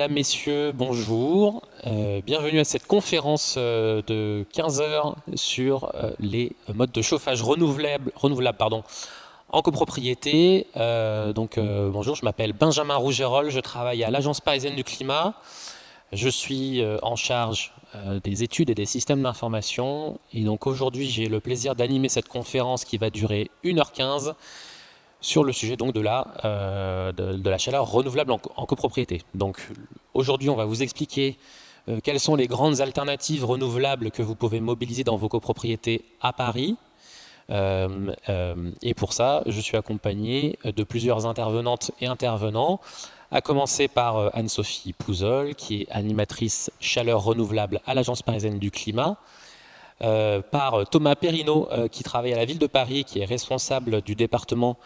Mesdames, Messieurs, bonjour. Bienvenue à cette conférence de 15 heures sur les modes de chauffage renouvelables en copropriété. Bonjour, je m'appelle Benjamin Rougerol, je travaille à l'Agence parisienne du climat. Je suis en charge des études et des systèmes d'information. Et donc aujourd'hui, j'ai le plaisir d'animer cette conférence qui va durer 1h15 sur le sujet donc de la chaleur renouvelable en copropriété. Donc aujourd'hui, on va vous expliquer quelles sont les grandes alternatives renouvelables que vous pouvez mobiliser dans vos copropriétés à Paris. Et pour ça, je suis accompagné de plusieurs intervenantes et intervenants, à commencer par Anne-Sophie Pouzol, qui est animatrice chaleur renouvelable à l'Agence parisienne du climat, par Thomas Perrineau, qui travaille à la ville de Paris, qui est responsable du département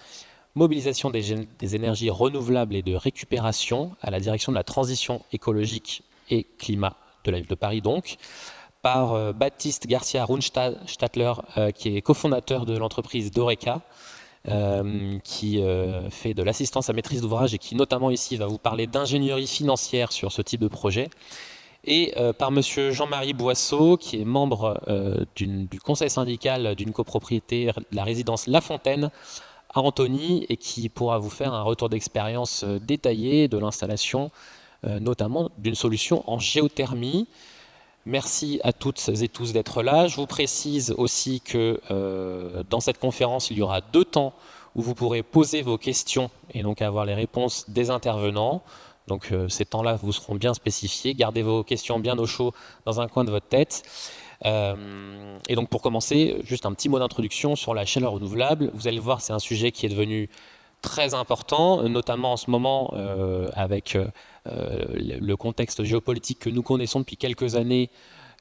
mobilisation des énergies renouvelables et de récupération à la direction de la transition écologique et climat de la ville de Paris donc, par Baptiste Garcia Runstadler, qui est cofondateur de l'entreprise Doreka, qui fait de l'assistance à maîtrise d'ouvrage et qui notamment ici va vous parler d'ingénierie financière sur ce type de projet, et par monsieur Jean-Marie Boisseau, qui est membre du conseil syndical d'une copropriété, la résidence La Fontaine, à Antony, et qui pourra vous faire un retour d'expérience détaillé de l'installation, notamment d'une solution en géothermie. Merci à toutes et tous d'être là. Je vous précise aussi que dans cette conférence, il y aura 2 temps où vous pourrez poser vos questions et donc avoir les réponses des intervenants. Donc ces temps-là vous seront bien spécifiés. Gardez vos questions bien au chaud dans un coin de votre tête. Et donc pour commencer, juste un petit mot d'introduction sur la chaleur renouvelable. Vous allez voir, c'est un sujet qui est devenu très important, notamment en ce moment avec le contexte géopolitique que nous connaissons depuis quelques années,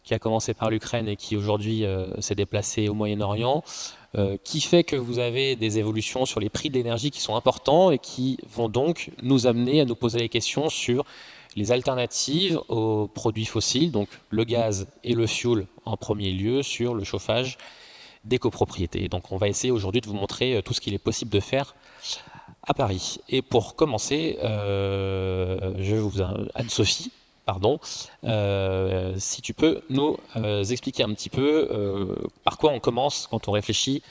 qui a commencé par l'Ukraine et qui aujourd'hui s'est déplacé au Moyen-Orient, qui fait que vous avez des évolutions sur les prix de l'énergie qui sont importants et qui vont donc nous amener à nous poser les questions sur les alternatives aux produits fossiles, donc le gaz et le fioul en premier lieu, sur le chauffage des copropriétés. Donc on va essayer aujourd'hui de vous montrer tout ce qu'il est possible de faire à Paris. Et pour commencer, Anne-Sophie, si tu peux nous expliquer un petit peu par quoi on commence quand on réfléchit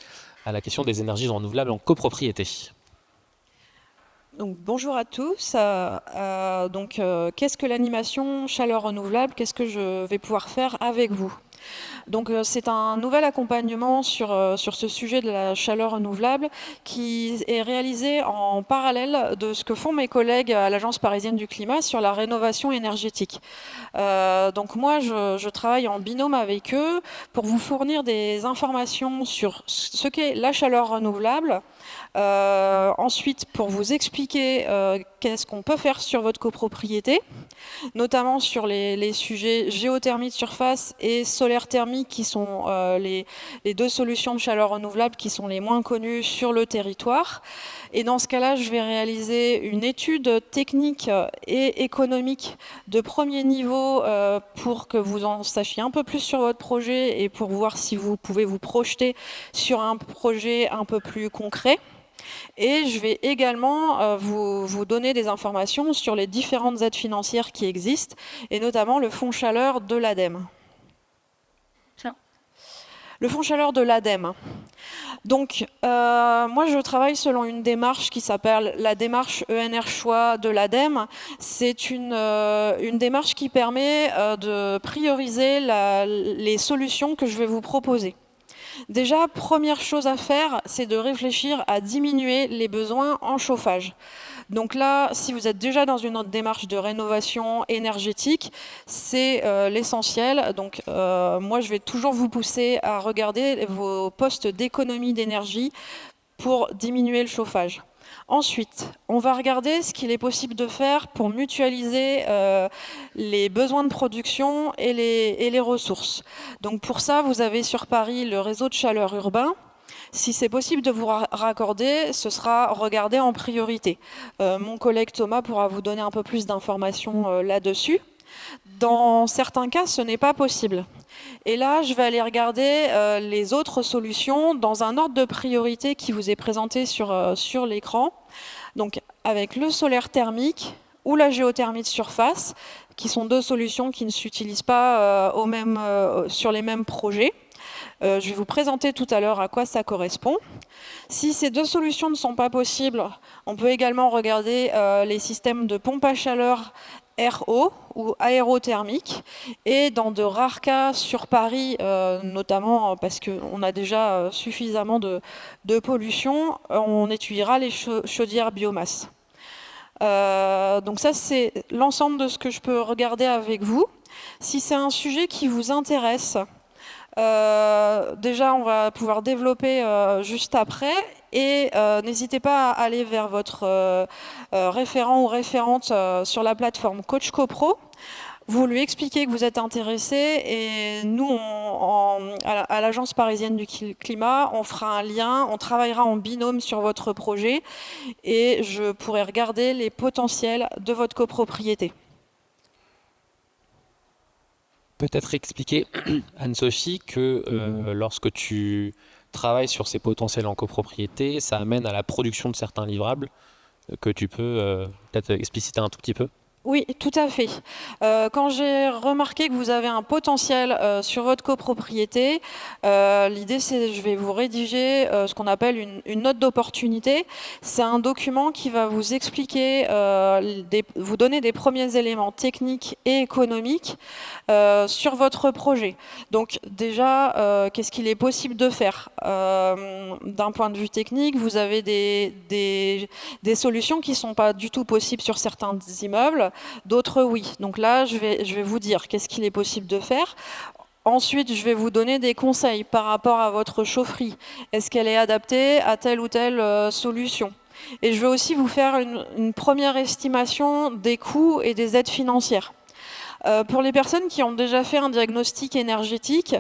à la question des énergies renouvelables en copropriété. Donc, bonjour à tous. Qu'est-ce que l'animation chaleur renouvelable? Qu'est-ce que je vais pouvoir faire avec vous? Donc c'est un nouvel accompagnement sur ce sujet de la chaleur renouvelable qui est réalisé en parallèle de ce que font mes collègues à l'Agence parisienne du climat sur la rénovation énergétique. Donc moi, je travaille en binôme avec eux pour vous fournir des informations sur ce qu'est la chaleur renouvelable. Ensuite, pour vous expliquer qu'est-ce qu'on peut faire sur votre copropriété, notamment sur les sujets géothermie de surface et solaire thermique, qui sont les 2 solutions de chaleur renouvelable qui sont les moins connues sur le territoire. Et dans ce cas-là, je vais réaliser une étude technique et économique de premier niveau pour que vous en sachiez un peu plus sur votre projet et pour voir si vous pouvez vous projeter sur un projet un peu plus concret. Et je vais également vous donner des informations sur les différentes aides financières qui existent, et notamment le fonds chaleur de l'ADEME. Le fonds chaleur de l'ADEME. Donc, moi, je travaille selon une démarche qui s'appelle la démarche ENR Choix de l'ADEME. C'est une démarche qui permet de prioriser les solutions que je vais vous proposer. Déjà, première chose à faire, c'est de réfléchir à diminuer les besoins en chauffage. Donc là, si vous êtes déjà dans une autre démarche de rénovation énergétique, c'est l'essentiel. Donc moi, je vais toujours vous pousser à regarder vos postes d'économie d'énergie pour diminuer le chauffage. Ensuite, on va regarder ce qu'il est possible de faire pour mutualiser les besoins de production et les ressources. Donc pour ça, vous avez sur Paris le réseau de chaleur urbain. Si c'est possible de vous raccorder, ce sera regardé en priorité. Mon collègue Thomas pourra vous donner un peu plus d'informations là-dessus. Dans certains cas, ce n'est pas possible. Et là, je vais aller regarder les autres solutions dans un ordre de priorité qui vous est présenté sur l'écran. Donc, avec le solaire thermique, ou la géothermie de surface, qui sont deux solutions qui ne s'utilisent pas sur les mêmes projets. Je vais vous présenter tout à l'heure à quoi ça correspond. Si ces deux solutions ne sont pas possibles, on peut également regarder les systèmes de pompe à chaleur RO ou aérothermique, et dans de rares cas sur Paris, notamment parce qu'on a déjà suffisamment de pollution, on étudiera les chaudières biomasse. Donc ça, c'est l'ensemble de ce que je peux regarder avec vous. Si c'est un sujet qui vous intéresse, déjà, on va pouvoir développer juste après, et n'hésitez pas à aller vers votre référent ou référente sur la plateforme Coach CoPro. Vous lui expliquez que vous êtes intéressé, et nous, à l'Agence parisienne du climat, on fera un lien, on travaillera en binôme sur votre projet, et je pourrai regarder les potentiels de votre copropriété. Peut-être expliquer, Anne-Sophie, que lorsque tu travailles sur ces potentiels en copropriété, ça amène à la production de certains livrables que tu peux peut-être expliciter un tout petit peu. Oui, tout à fait. Quand j'ai remarqué que vous avez un potentiel sur votre copropriété, l'idée c'est je vais vous rédiger ce qu'on appelle une note d'opportunité. C'est un document qui va vous expliquer, vous donner des premiers éléments techniques et économiques sur votre projet. Donc déjà, qu'est-ce qu'il est possible de faire d'un point de vue technique? Vous avez des solutions qui ne sont pas du tout possibles sur certains immeubles, d'autres oui. Donc là, je vais vous dire qu'est-ce qu'il est possible de faire. Ensuite, je vais vous donner des conseils par rapport à votre chaufferie. Est-ce qu'elle est adaptée à telle ou telle solution? Et je vais aussi vous faire une première estimation des coûts et des aides financières. Pour les personnes qui ont déjà fait un diagnostic énergétique,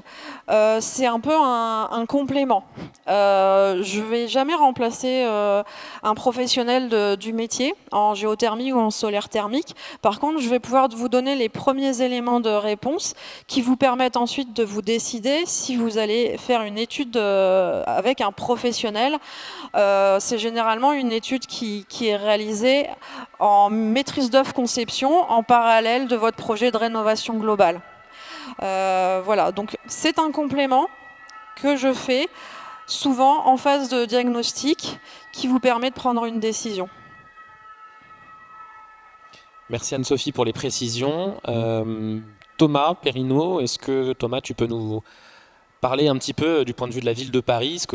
c'est un peu un complément. Je ne vais jamais remplacer un professionnel du métier en géothermie ou en solaire thermique. Par contre, je vais pouvoir vous donner les premiers éléments de réponse qui vous permettent ensuite de vous décider si vous allez faire une étude avec un professionnel. C'est généralement une étude qui est réalisée en maîtrise d'œuvre conception en parallèle de votre projet de rénovation globale. Voilà, donc c'est un complément que je fais souvent en phase de diagnostic qui vous permet de prendre une décision. Merci Anne-Sophie pour les précisions. Thomas Perrineau, est-ce que Thomas, tu peux nous parler un petit peu du point de vue de la ville de Paris, ce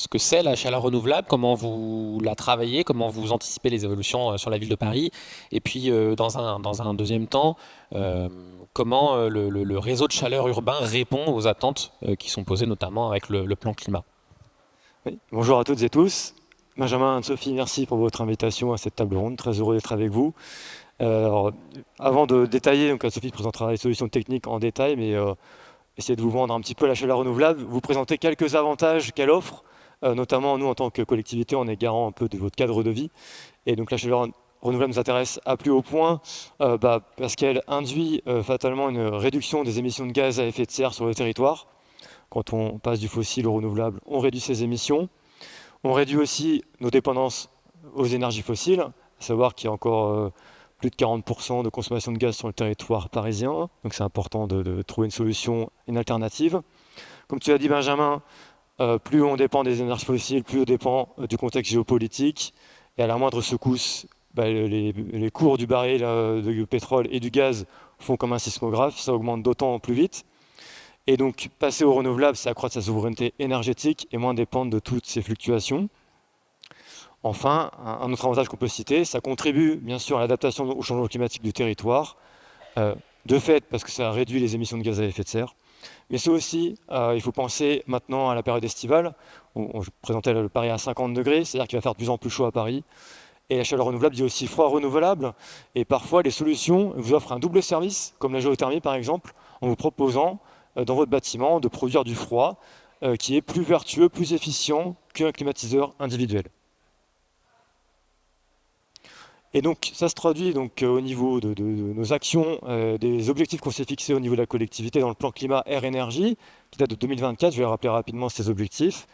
que c'est la chaleur renouvelable, comment vous la travaillez, comment vous anticipez les évolutions sur la ville de Paris, et puis dans un deuxième temps, comment le réseau de chaleur urbain répond aux attentes qui sont posées notamment avec le plan climat. Oui. Bonjour à toutes et tous. Benjamin, Anne-Sophie, merci pour votre invitation à cette table ronde. Très heureux d'être avec vous. Alors, avant de détailler, donc Anne-Sophie présentera les solutions techniques en détail, mais essayer de vous vendre un petit peu la chaleur renouvelable, vous présenter quelques avantages qu'elle offre. Notamment, nous, en tant que collectivité, on est garant un peu de votre cadre de vie. Et donc, la chaleur renouvelable nous intéresse à plus haut point parce qu'elle induit fatalement une réduction des émissions de gaz à effet de serre sur le territoire. Quand on passe du fossile au renouvelable, on réduit ses émissions. On réduit aussi nos dépendances aux énergies fossiles, à savoir qu'il y a encore plus de 40% de consommation de gaz sur le territoire parisien. Donc, c'est important de trouver une solution, une alternative. Comme tu as dit, Benjamin, plus on dépend des énergies fossiles, plus on dépend du contexte géopolitique. Et à la moindre secousse, les cours du baril de pétrole et du gaz font comme un sismographe, ça augmente d'autant plus vite. Et donc, passer au renouvelable, c'est accroître sa souveraineté énergétique et moins dépendre de toutes ces fluctuations. Enfin, un autre avantage qu'on peut citer, ça contribue bien sûr à l'adaptation au changement climatique du territoire, de fait parce que ça réduit les émissions de gaz à effet de serre. Mais c'est aussi, il faut penser maintenant à la période estivale. Je présentais le Paris à 50 degrés, c'est-à-dire qu'il va faire de plus en plus chaud à Paris. Et la chaleur renouvelable dit aussi froid renouvelable. Et parfois, les solutions vous offrent un double service, comme la géothermie par exemple, en vous proposant dans votre bâtiment de produire du froid qui est plus vertueux, plus efficient qu'un climatiseur individuel. Et donc, ça se traduit donc, au niveau de nos actions, des objectifs qu'on s'est fixés au niveau de la collectivité dans le plan climat air énergie, qui date de 2024. Je vais rappeler rapidement ces objectifs.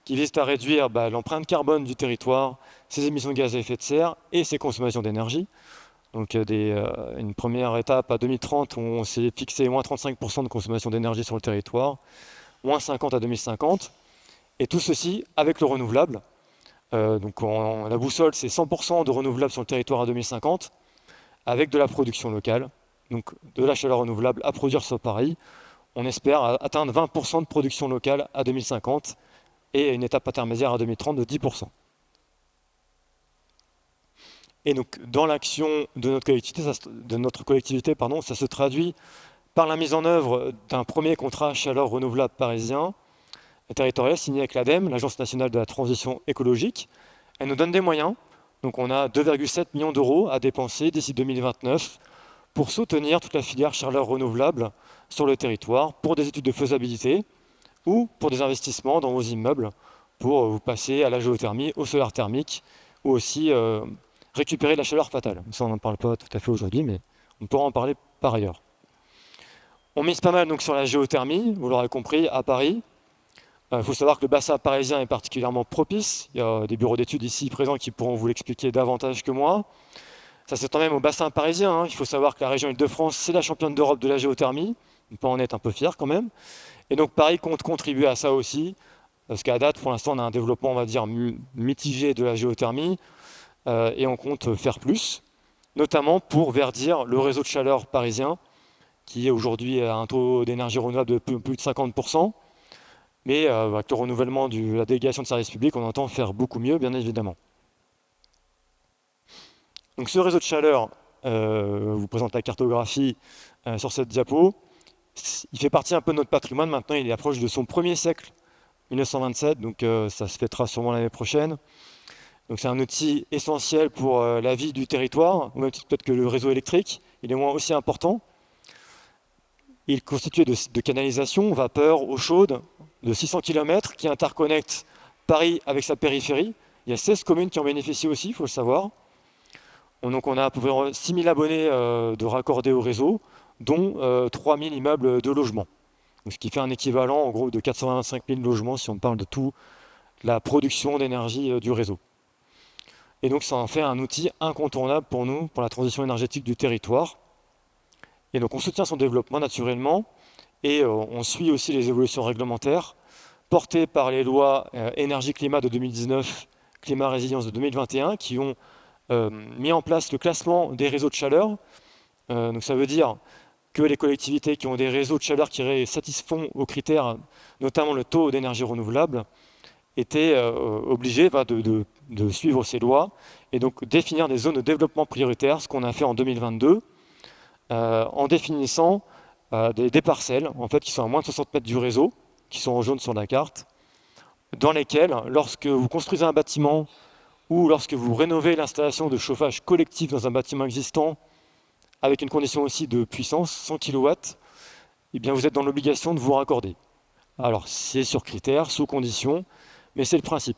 qui visent à réduire l'empreinte carbone du territoire, ses émissions de gaz à effet de serre et ses consommations d'énergie. Donc une première étape à 2030 où on s'est fixé moins 35% de consommation d'énergie sur le territoire, moins 50 à 2050, et tout ceci avec le renouvelable. Donc la boussole, c'est 100% de renouvelables sur le territoire à 2050, avec de la production locale, donc de la chaleur renouvelable à produire sur Paris. On espère atteindre 20% de production locale à 2050 et une étape intermédiaire à 2030 de 10%. Et donc, dans l'action de notre collectivité, ça se traduit par la mise en œuvre d'un premier contrat chaleur renouvelable parisien territorial signé avec l'ADEME, l'Agence nationale de la transition écologique. Elle nous donne des moyens. Donc, on a 2,7 millions d'euros à dépenser d'ici 2029 pour soutenir toute la filière chaleur renouvelable sur le territoire, pour des études de faisabilité ou pour des investissements dans vos immeubles, pour vous passer à la géothermie, au solaire thermique, ou aussi récupérer de la chaleur fatale. Ça, on n'en parle pas tout à fait aujourd'hui, mais on pourra en parler par ailleurs. On mise pas mal donc, sur la géothermie, vous l'aurez compris, à Paris. Il faut savoir que le bassin parisien est particulièrement propice. Il y a des bureaux d'études ici présents qui pourront vous l'expliquer davantage que moi. Ça s'étend même au bassin parisien. Il faut savoir que la région Île-de-France, c'est la championne d'Europe de la géothermie. On peut en être un peu fier quand même. Et donc Paris compte contribuer à ça aussi, parce qu'à date, pour l'instant, on a un développement, on va dire, mitigé de la géothermie. Et on compte faire plus, notamment pour verdir le réseau de chaleur parisien, qui est aujourd'hui à un taux d'énergie renouvelable de plus de 50%. Mais avec le renouvellement de la délégation de service public, on entend faire beaucoup mieux, bien évidemment. Donc ce réseau de chaleur, je vous présente la cartographie sur cette diapo. Il fait partie un peu de notre patrimoine. Maintenant, il est proche de son premier siècle, 1927, donc ça se fêtera sûrement l'année prochaine. Donc c'est un outil essentiel pour la vie du territoire, au même titre peut-être que le réseau électrique. Il est moins aussi important. Il est constitué de canalisations, vapeur, eau chaude, de 600 km qui interconnectent Paris avec sa périphérie. Il y a 16 communes qui en bénéficient aussi, il faut le savoir. Donc on a à peu près 6 000 abonnés de raccordés au réseau, dont 3 000 immeubles de logement. Donc, ce qui fait un équivalent en gros de 425 000 logements si on parle de toute la production d'énergie du réseau. Et donc ça en fait un outil incontournable pour nous, pour la transition énergétique du territoire. Et donc on soutient son développement naturellement, et on suit aussi les évolutions réglementaires portées par les lois énergie-climat de 2019, climat-résilience de 2021, qui ont mis en place le classement des réseaux de chaleur. Donc ça veut dire que les collectivités qui ont des réseaux de chaleur qui satisfont aux critères, notamment le taux d'énergie renouvelable, étaient obligés de suivre ces lois et donc définir des zones de développement prioritaires, ce qu'on a fait en 2022, en définissant des parcelles en fait, qui sont à moins de 60 mètres du réseau, qui sont en jaune sur la carte, dans lesquelles, lorsque vous construisez un bâtiment ou lorsque vous rénovez l'installation de chauffage collectif dans un bâtiment existant, avec une condition aussi de puissance, 100 kW, eh bien vous êtes dans l'obligation de vous raccorder. Alors c'est sur critères, sous conditions, mais c'est le principe.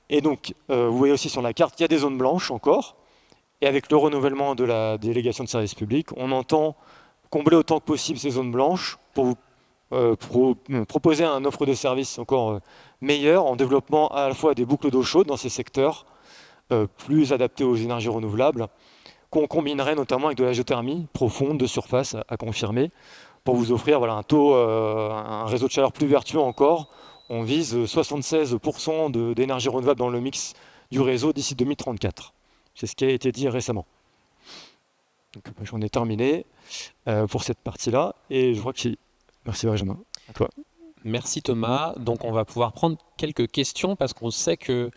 Et donc, vous voyez aussi sur la carte, il y a des zones blanches encore, et avec le renouvellement de la délégation de service public, on entend combler autant que possible ces zones blanches pour vous proposer une offre de service encore meilleure, en développant à la fois des boucles d'eau chaude dans ces secteurs, plus adaptés aux énergies renouvelables, qu'on combinerait notamment avec de la géothermie profonde de surface à confirmer, pour vous offrir un réseau de chaleur plus vertueux encore. On vise 76% d'énergie renouvelable dans le mix du réseau d'ici 2034. C'est ce qui a été dit récemment. J'en ai terminé pour cette partie-là, et je crois que c'est... Merci Benjamin, à toi. Merci Thomas. Donc on va pouvoir prendre quelques questions, parce qu'on sait que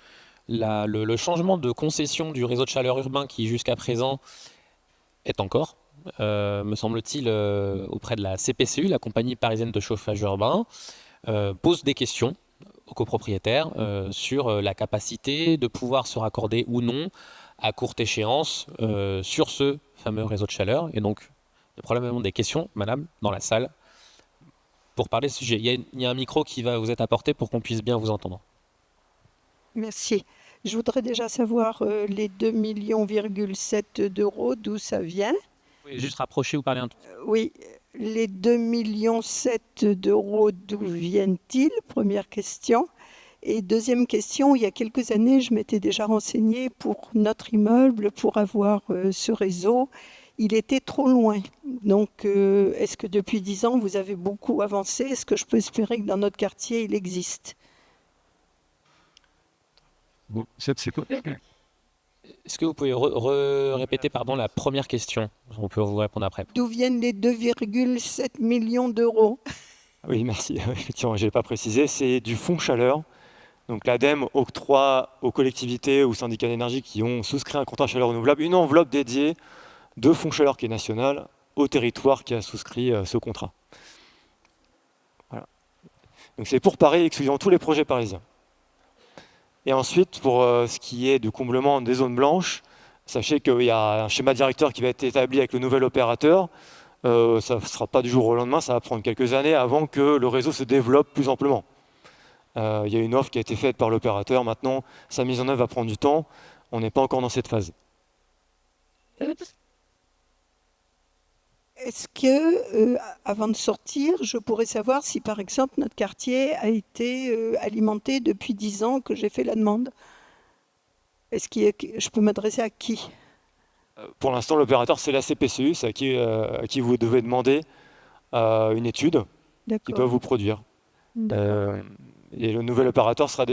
le changement de concession du réseau de chaleur urbain qui jusqu'à présent est encore, me semble-t-il, auprès de la CPCU, la compagnie parisienne de chauffage urbain, pose des questions aux copropriétaires sur la capacité de pouvoir se raccorder ou non à courte échéance sur ce fameux réseau de chaleur. Et donc, il y a probablement des questions, madame, dans la salle, pour parler de ce sujet. Il y a un micro qui va vous être apporté pour qu'on puisse bien vous entendre. Merci. Je voudrais déjà savoir les 2,7 millions d'euros, d'où ça vient. Vous pouvez juste rapprocher ou parler un tout. Oui, Les 2,7 millions d'euros, d'où viennent-ils? Première question. Et deuxième question, il y a quelques années, je m'étais déjà renseignée pour notre immeuble, pour avoir ce réseau. Il était trop loin. Donc, est-ce que depuis 10 ans, vous avez beaucoup avancé? Est-ce que je peux espérer que dans notre quartier, il existe? Bon, c'est quoi? Est-ce que vous pouvez répéter pardon, la première question? On peut vous répondre après. D'où viennent les 2,7 millions d'euros? Oui, merci. Effectivement, je n'ai pas précisé. C'est du fonds chaleur. Donc l'ADEME octroie aux collectivités ou syndicats d'énergie qui ont souscrit un contrat chaleur renouvelable une enveloppe dédiée de fonds chaleur qui est national au territoire qui a souscrit ce contrat. Voilà. Donc c'est pour Paris, excluant tous les projets parisiens. Et ensuite, pour ce qui est du comblement des zones blanches, sachez qu'il y a un schéma directeur qui va être établi avec le nouvel opérateur. Ça ne sera pas du jour au lendemain, ça va prendre quelques années avant que le réseau se développe plus amplement. Il y a une offre qui a été faite par l'opérateur. Maintenant, sa mise en œuvre va prendre du temps. On n'est pas encore dans cette phase. Est-ce que, avant de sortir, je pourrais savoir si, par exemple, notre quartier a été alimenté depuis 10 ans que j'ai fait la demande? Est-ce que je peux m'adresser à qui? Pour l'instant, l'opérateur, c'est la CPCU, c'est à qui vous devez demander une étude qu'ils peuvent vous produire. Et le nouvel opérateur sera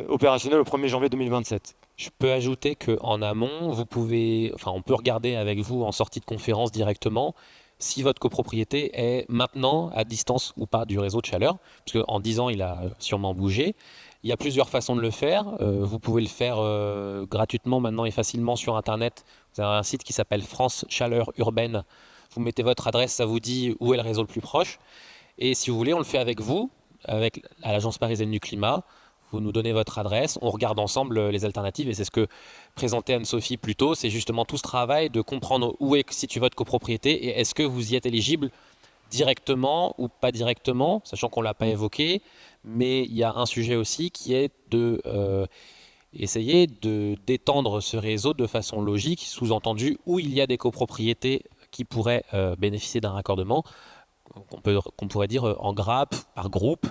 opérationnel au 1er janvier 2027. Je peux ajouter qu'en amont, on peut regarder avec vous en sortie de conférence directement si votre copropriété est maintenant à distance ou pas du réseau de chaleur, parce qu'en 10 ans, il a sûrement bougé. Il y a plusieurs façons de le faire. Vous pouvez le faire gratuitement maintenant et facilement sur Internet. Vous avez un site qui s'appelle France Chaleur Urbaine. Vous mettez votre adresse, ça vous dit où est le réseau le plus proche. Et si vous voulez, on le fait avec vous, à l'Agence parisienne du climat. Vous nous donnez votre adresse, on regarde ensemble les alternatives. Et c'est ce que présentait Anne-Sophie plus tôt. C'est justement tout ce travail de comprendre où est située votre copropriété et est-ce que vous y êtes éligible directement ou pas directement, sachant qu'on ne l'a pas évoqué. Mais il y a un sujet aussi qui est de essayer d'étendre ce réseau de façon logique, sous-entendu où il y a des copropriétés qui pourraient bénéficier d'un raccordement, qu'on pourrait dire en grappe, par groupe.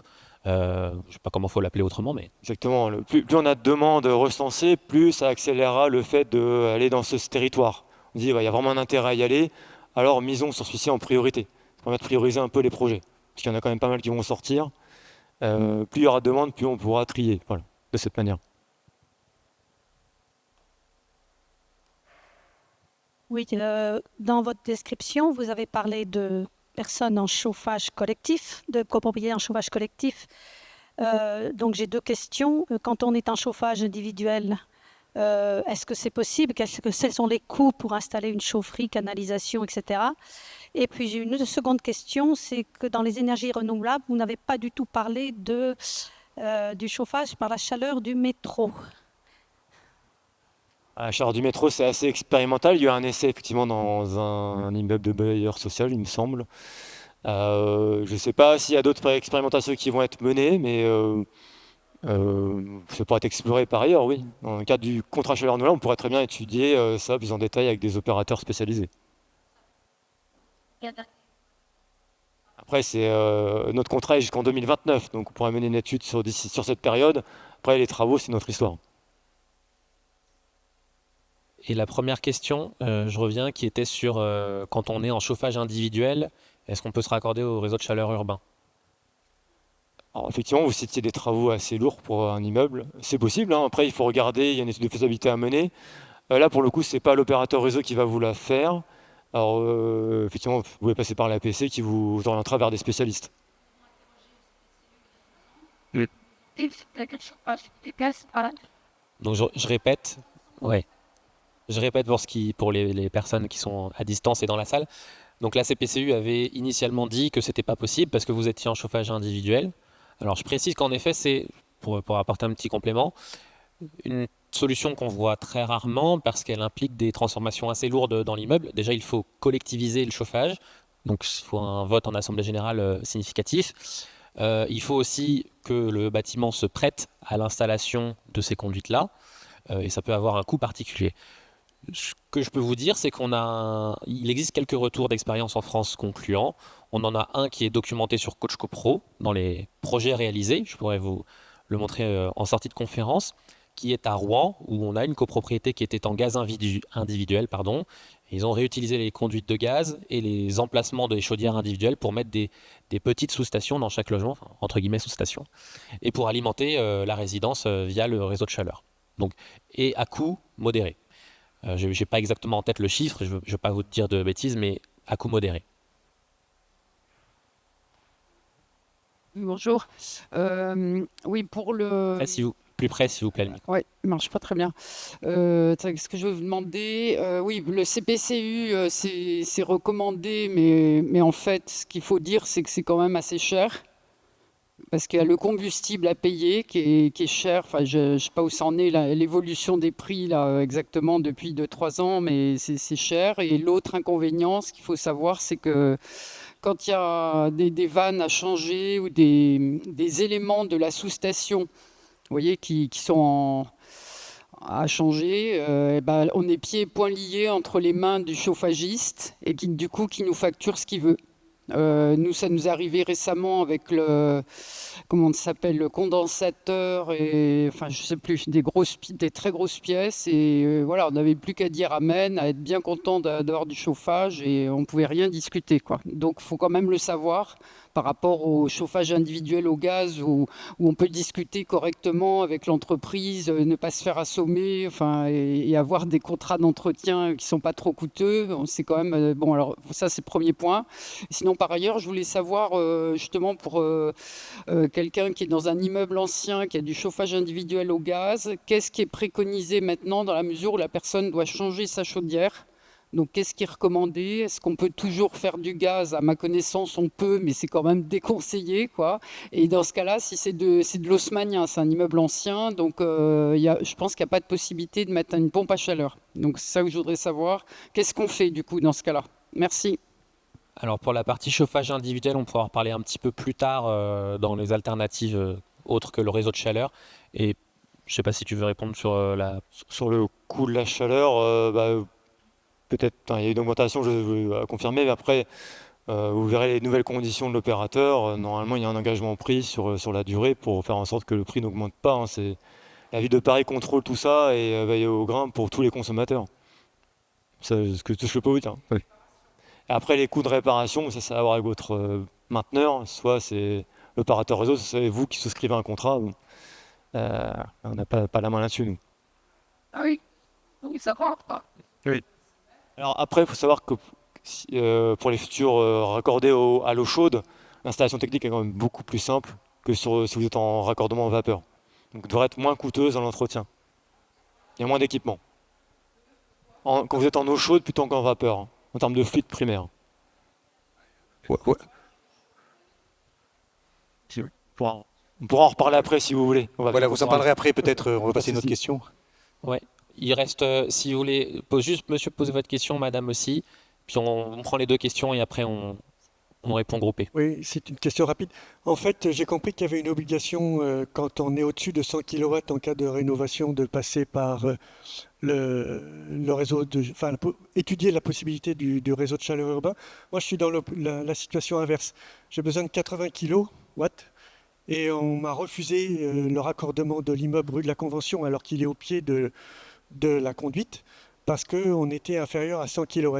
Je ne sais pas comment il faut l'appeler autrement, mais... Exactement. Plus on a de demandes recensées, plus ça accélérera le fait d'aller dans ce territoire. On dit il y a vraiment un intérêt à y aller, alors misons sur celui-ci en priorité. Ça permet de prioriser un peu les projets, parce qu'il y en a quand même pas mal qui vont sortir. Plus il y aura de demandes, plus on pourra trier, voilà, de cette manière. Oui, dans votre description, vous avez parlé de personnes en chauffage collectif, de copropriétés en chauffage collectif. Donc j'ai deux questions. Quand on est en chauffage individuel, est-ce que c'est possible? Quels sont les coûts pour installer une chaufferie, canalisation, etc. Et puis j'ai une seconde question, c'est que dans les énergies renouvelables, vous n'avez pas du tout parlé du chauffage par la chaleur du métro. À la chaleur du métro, c'est assez expérimental. Il y a eu un essai effectivement dans un immeuble de bailleur social, il me semble. Je ne sais pas s'il y a d'autres expérimentations qui vont être menées, mais ça pourrait être exploré par ailleurs, oui. Dans le cadre du contrat chaleur renouvelable, on pourrait très bien étudier ça plus en détail avec des opérateurs spécialisés. Après, notre contrat est jusqu'en 2029, donc on pourrait mener une étude sur cette période. Après, les travaux, c'est notre histoire. Et la première question, je reviens, qui était sur quand on est en chauffage individuel, est-ce qu'on peut se raccorder au réseau de chaleur urbain? Alors, effectivement, vous citiez des travaux assez lourds pour un immeuble. C'est possible, hein. Après, il faut regarder, il y a une étude de faisabilité à mener. Là, pour le coup, ce n'est pas l'opérateur réseau qui va vous la faire. Alors, effectivement, vous pouvez passer par l'APC qui vous orientera vers des spécialistes. Donc je répète, ouais. Je répète pour les personnes qui sont à distance et dans la salle. Donc la CPCU avait initialement dit que c'était pas possible parce que vous étiez en chauffage individuel. Alors je précise qu'en effet, c'est, pour apporter un petit complément, une solution qu'on voit très rarement parce qu'elle implique des transformations assez lourdes dans l'immeuble. Déjà, il faut collectiviser le chauffage, donc il faut un vote en assemblée générale significatif. Il faut aussi que le bâtiment se prête à l'installation de ces conduites-là, et ça peut avoir un coût particulier. Ce que je peux vous dire, c'est il existe quelques retours d'expérience en France concluants. On en a un qui est documenté sur Coach CoPro dans les projets réalisés. Je pourrais vous le montrer en sortie de conférence, qui est à Rouen, où on a une copropriété qui était en gaz individuel, pardon. Ils ont réutilisé les conduites de gaz et les emplacements des chaudières individuelles pour mettre des petites sous-stations dans chaque logement, enfin, entre guillemets sous-stations, et pour alimenter la résidence via le réseau de chaleur. Donc, et à coût modéré. Je n'ai pas exactement en tête le chiffre, je ne veux pas vous dire de bêtises, mais à coût modéré. Bonjour. Oui, pour le... Plus près, s'il vous plaît, le micro. Oui, il ne marche pas très bien. Ce que je veux vous demander, oui, le CPCU, c'est recommandé, mais en fait, ce qu'il faut dire, c'est que c'est quand même assez cher. Parce qu'il y a le combustible à payer qui est cher. Enfin, je ne sais pas où ça en est, l'évolution des prix là, exactement depuis 2-3 ans, mais c'est cher. Et l'autre inconvénient, ce qu'il faut savoir, c'est que quand il y a des vannes à changer ou des éléments de la sous-station, vous voyez, qui sont à changer, on est pieds et poings liés entre les mains du chauffagiste et du coup qui nous facture ce qu'il veut. Nous, ça nous est arrivé récemment avec le condensateur et enfin je sais plus, des très grosses pièces et voilà, on n'avait plus qu'à dire amen, à être bien content d'avoir du chauffage et on pouvait rien discuter quoi. Donc faut quand même le savoir par rapport au chauffage individuel au gaz où on peut discuter correctement avec l'entreprise, ne pas se faire assommer, enfin et avoir des contrats d'entretien qui sont pas trop coûteux. C'est quand même bon. Alors ça c'est le premier point. Sinon par ailleurs, je voulais savoir justement pour quelqu'un qui est dans un immeuble ancien, qui a du chauffage individuel au gaz, qu'est-ce qui est préconisé maintenant dans la mesure où la personne doit changer sa chaudière? Donc, qu'est-ce qui est recommandé? Est-ce qu'on peut toujours faire du gaz? À ma connaissance, on peut, mais c'est quand même déconseillé, quoi. Et dans ce cas-là, si c'est de l'haussmannien, c'est un immeuble ancien, donc je pense qu'il n'y a pas de possibilité de mettre une pompe à chaleur. Donc, c'est ça que je voudrais savoir. Qu'est-ce qu'on fait, du coup, dans ce cas-là? Merci. Alors, pour la partie chauffage individuel, on pourra en reparler un petit peu plus tard dans les alternatives autres que le réseau de chaleur. Et je ne sais pas si tu veux répondre sur Sur le coût de la chaleur, peut-être, il y a une augmentation, je veux confirmer, mais après, vous verrez les nouvelles conditions de l'opérateur. Normalement, il y a un engagement pris sur la durée pour faire en sorte que le prix n'augmente pas. Hein. La ville de Paris contrôle tout ça et veille au grain pour tous les consommateurs. C'est ce que je peux vous dire. Oui. Après, les coûts de réparation, ça a à voir avec votre mainteneur. Soit c'est l'opérateur réseau, c'est vous qui souscrivez un contrat. On n'a pas la main là-dessus, nous. Ah oui, ça rentre. Oui. Alors après, il faut savoir que pour les futurs raccordés à l'eau chaude, l'installation technique est quand même beaucoup plus simple que si vous êtes en raccordement en vapeur. Donc, elle devrait être moins coûteuse dans l'entretien. Il y a moins d'équipement. Quand vous êtes en eau chaude plutôt qu'en vapeur, hein, en termes de fluide primaire. Ouais. On pourra en reparler après si vous voulez. Voilà, vous en parlerez après peut-être. On va passer à une autre question. Ouais. Il reste, si vous voulez, monsieur, posez votre question, madame aussi. Puis on prend les deux questions et après on répond groupé. Oui, c'est une question rapide. En fait, j'ai compris qu'il y avait une obligation quand on est au-dessus de 100 kW en cas de rénovation de passer par le réseau, étudier la possibilité du réseau de chaleur urbain. Moi, je suis dans la situation inverse. J'ai besoin de 80 kW et on m'a refusé le raccordement de l'immeuble rue de la Convention alors qu'il est au pied de la conduite parce qu'on était inférieur à 100 kW.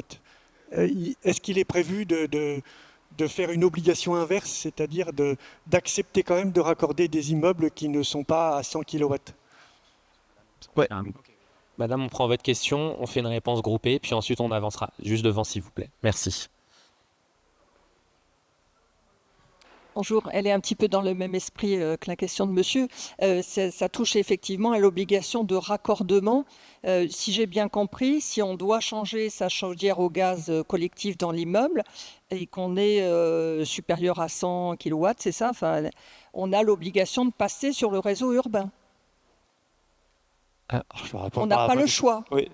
Est-ce qu'il est prévu de faire une obligation inverse, c'est-à-dire d'accepter quand même de raccorder des immeubles qui ne sont pas à 100 kW? Ouais. Madame, on prend votre question, on fait une réponse groupée, puis ensuite on avancera. Juste devant, s'il vous plaît. Merci. Bonjour, elle est un petit peu dans le même esprit que la question de monsieur. Ça touche effectivement à l'obligation de raccordement. Si j'ai bien compris, si on doit changer sa chaudière au gaz collectif dans l'immeuble et qu'on est supérieur à 100 kW, c'est ça, on a l'obligation de passer sur le réseau urbain. On n'a pas le choix. Oui.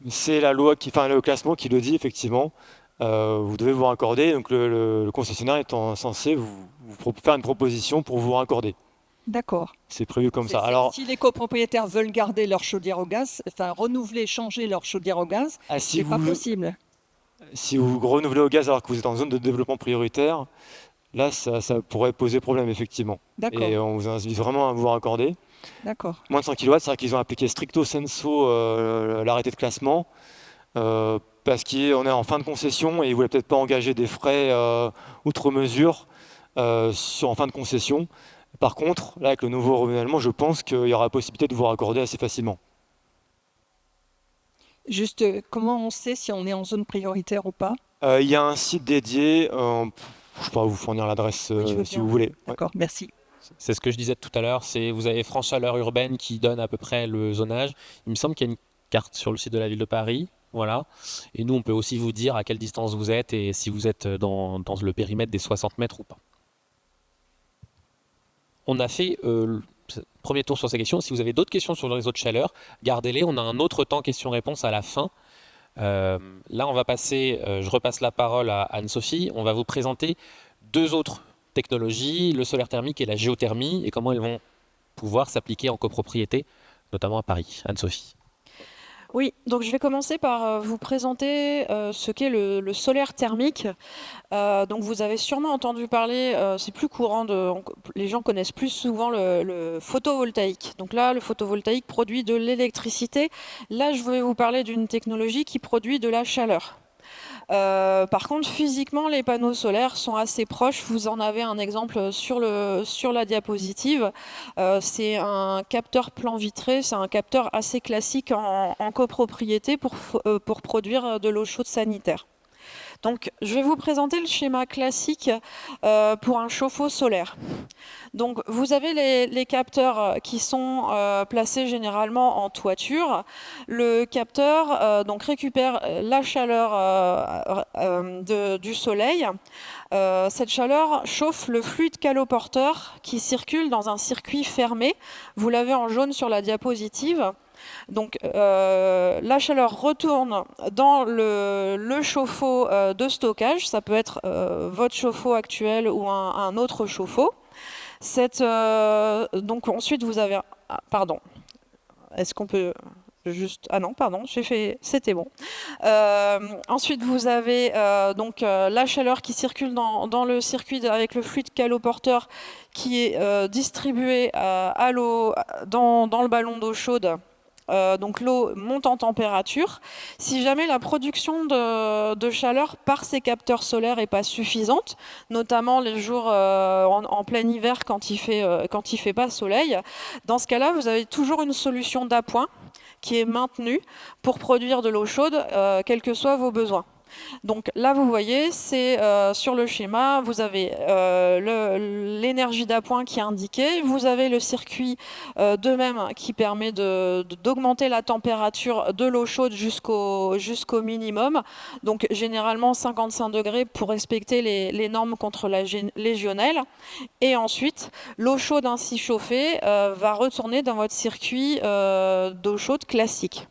C'est la loi le classement qui le dit effectivement. Vous devez vous raccorder, donc le concessionnaire étant censé vous faire une proposition pour vous raccorder. D'accord. C'est prévu comme ça. Alors, Si les copropriétaires veulent garder leur chaudière au gaz, enfin renouveler, changer leur chaudière au gaz, si c'est pas vous, possible. si vous renouvelez au gaz alors que vous êtes en zone de développement prioritaire, là, ça pourrait poser problème, effectivement. D'accord. Et on vous invite vraiment à vous raccorder. D'accord. Moins de 100 kW, c'est vrai qu'ils ont appliqué stricto sensu l'arrêté de classement parce qu'on est en fin de concession et ils ne voulaient peut-être pas engager des frais outre mesure en fin de concession. Par contre, là, avec le nouveau renouvellement, je pense qu'il y aura la possibilité de vous raccorder assez facilement. Juste, comment on sait si on est en zone prioritaire ou pas? Il y a un site dédié, je pourrais vous fournir l'adresse Oui, je veux si bien. vous voulez. Ouais. D'accord, merci. C'est ce que je disais tout à l'heure, vous avez France Chaleur Urbaine qui donne à peu près le zonage. Il me semble qu'il y a une carte sur le site de la ville de Paris. Voilà. Et nous, on peut aussi vous dire à quelle distance vous êtes et si vous êtes dans le périmètre des 60 mètres ou pas. On a fait le premier tour sur ces questions. Si vous avez d'autres questions sur le réseau de chaleur, gardez-les. On a un autre temps questions-réponses à la fin. Là, on va passer, je repasse la parole à Anne-Sophie. On va vous présenter deux autres technologies, le solaire thermique et la géothermie, et comment elles vont pouvoir s'appliquer en copropriété, notamment à Paris. Anne-Sophie. Oui, donc je vais commencer par vous présenter ce qu'est le solaire thermique. Donc vous avez sûrement entendu parler, c'est plus courant, les gens connaissent plus souvent le photovoltaïque. Donc là, le photovoltaïque produit de l'électricité. Là, je vais vous parler d'une technologie qui produit de la chaleur. Par contre, physiquement, les panneaux solaires sont assez proches. Vous en avez un exemple sur la diapositive. C'est un capteur plan vitré. C'est un capteur assez classique en copropriété pour produire de l'eau chaude sanitaire. Donc, je vais vous présenter le schéma classique pour un chauffe-eau solaire. Donc, vous avez les capteurs qui sont placés généralement en toiture. Le capteur donc récupère la chaleur du soleil. Cette chaleur chauffe le fluide caloporteur qui circule dans un circuit fermé. Vous l'avez en jaune sur la diapositive. Donc la chaleur retourne dans le chauffe-eau de stockage. Ça peut être votre chauffe-eau actuel ou un autre chauffe-eau. Donc ensuite vous avez... Ah, pardon. Est-ce qu'on peut... Juste, ah non, pardon, c'était bon. Ensuite, vous avez donc la chaleur qui circule dans le circuit avec le fluide caloporteur qui est distribué à l'eau dans le ballon d'eau chaude. Donc l'eau monte en température. Si jamais la production de chaleur par ces capteurs solaires n'est pas suffisante, notamment les jours en plein hiver quand il fait pas soleil, dans ce cas-là, vous avez toujours une solution d'appoint qui est maintenue pour produire de l'eau chaude, quels que soient vos besoins. Donc là, vous voyez, c'est sur le schéma, vous avez l'énergie d'appoint qui est indiquée, vous avez le circuit de même qui permet d'augmenter la température de l'eau chaude jusqu'au minimum, donc généralement 55 degrés pour respecter les normes contre la légionnelle. Et ensuite, l'eau chaude ainsi chauffée va retourner dans votre circuit d'eau chaude classique.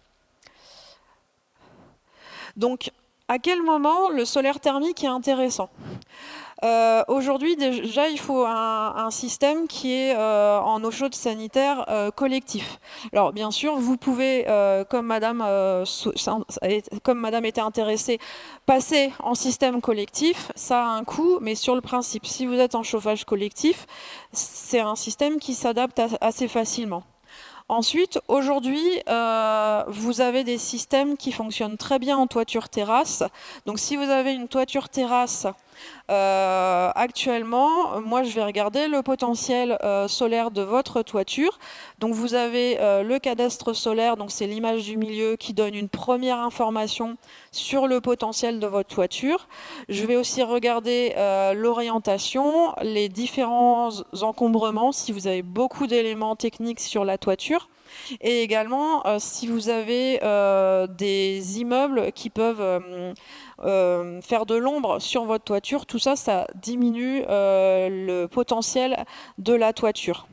Donc, à quel moment le solaire thermique est intéressant? Aujourd'hui, déjà, il faut un système qui est en eau chaude sanitaire collectif. Alors, bien sûr, vous pouvez, comme madame était intéressée, passer en système collectif. Ça a un coût, mais sur le principe, si vous êtes en chauffage collectif, c'est un système qui s'adapte assez facilement. Ensuite, aujourd'hui, vous avez des systèmes qui fonctionnent très bien en toiture terrasse. Donc, si vous avez une toiture terrasse, actuellement, moi, je vais regarder le potentiel solaire de votre toiture. Donc, vous avez le cadastre solaire, donc c'est l'image du milieu qui donne une première information sur le potentiel de votre toiture. Je vais aussi regarder l'orientation, les différents encombrements, si vous avez beaucoup d'éléments techniques sur la toiture. Et également, si vous avez des immeubles qui peuvent faire de l'ombre sur votre toiture, tout ça, ça diminue le potentiel de la toiture.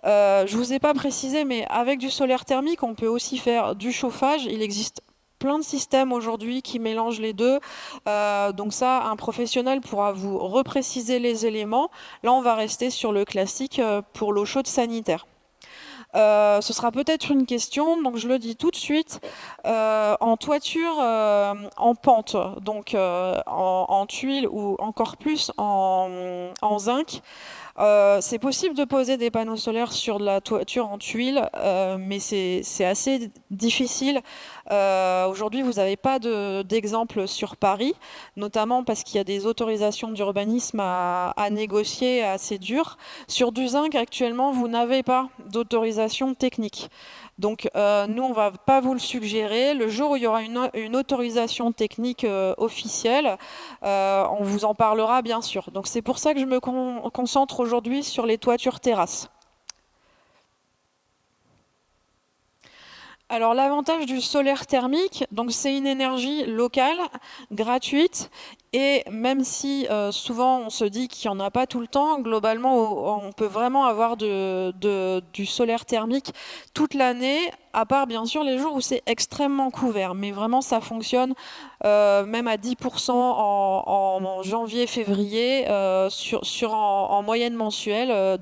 Je ne vous ai pas précisé, mais avec du solaire thermique, on peut aussi faire du chauffage. Il existe plein de systèmes aujourd'hui qui mélangent les deux. Donc ça, un professionnel pourra vous repréciser les éléments. Là, on va rester sur le classique pour l'eau chaude sanitaire. Ce sera peut-être une question, donc je le dis tout de suite. En toiture en pente, donc en tuile ou encore plus en zinc, c'est possible de poser des panneaux solaires sur de la toiture en tuile, mais c'est assez difficile. Aujourd'hui, vous n'avez pas d'exemple sur Paris, notamment parce qu'il y a des autorisations d'urbanisme à négocier assez dures. Sur du zinc, actuellement, vous n'avez pas d'autorisation technique. Donc, nous, on ne va pas vous le suggérer. Le jour où il y aura une autorisation technique officielle, on vous en parlera, bien sûr. Donc, c'est pour ça que je me concentre aujourd'hui sur les toitures terrasses. Alors l'avantage du solaire thermique, donc c'est une énergie locale, gratuite, et même si souvent on se dit qu'il n'y en a pas tout le temps, globalement on peut vraiment avoir du solaire thermique toute l'année, à part bien sûr les jours où c'est extrêmement couvert, mais vraiment ça fonctionne même à 10% en janvier-février en moyenne mensuelle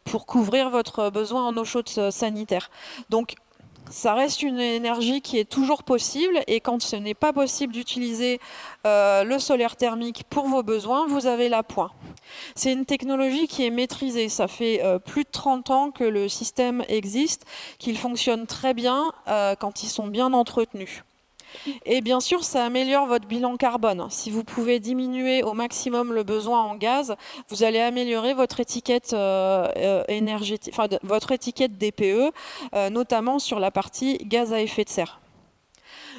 pour couvrir votre besoin en eau chaude sanitaire. Donc ça reste une énergie qui est toujours possible, et quand ce n'est pas possible d'utiliser le solaire thermique pour vos besoins, vous avez l'appoint. C'est une technologie qui est maîtrisée. Ça fait plus de 30 ans que le système existe, qu'il fonctionne très bien quand ils sont bien entretenus. Et bien sûr, ça améliore votre bilan carbone. Si vous pouvez diminuer au maximum le besoin en gaz, vous allez améliorer votre étiquette énergétique, enfin votre étiquette DPE, notamment sur la partie gaz à effet de serre.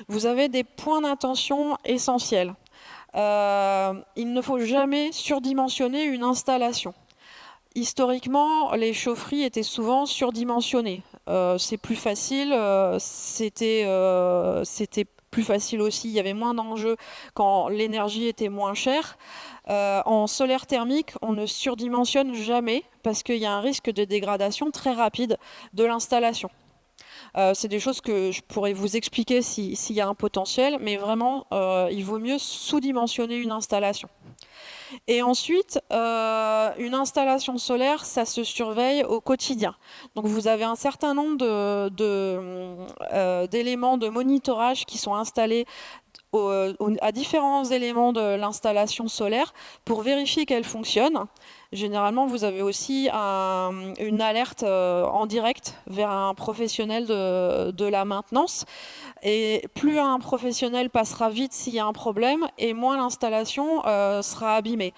Vous avez des points d'attention essentiels. Il ne faut jamais surdimensionner une installation. Historiquement, les chaufferies étaient souvent surdimensionnées. C'est plus facile, c'était plus facile aussi, il y avait moins d'enjeux quand l'énergie était moins chère. En solaire thermique, on ne surdimensionne jamais parce qu'il y a un risque de dégradation très rapide de l'installation. C'est des choses que je pourrais vous expliquer s'il y a un potentiel, mais vraiment, il vaut mieux sous-dimensionner une installation. Et ensuite, une installation solaire, ça se surveille au quotidien. Donc vous avez un certain nombre d'éléments de monitorage qui sont installés à différents éléments de l'installation solaire pour vérifier qu'elle fonctionne. Généralement, vous avez aussi une alerte en direct vers un professionnel de la maintenance. Et plus un professionnel passera vite s'il y a un problème, et moins l'installation sera abîmée.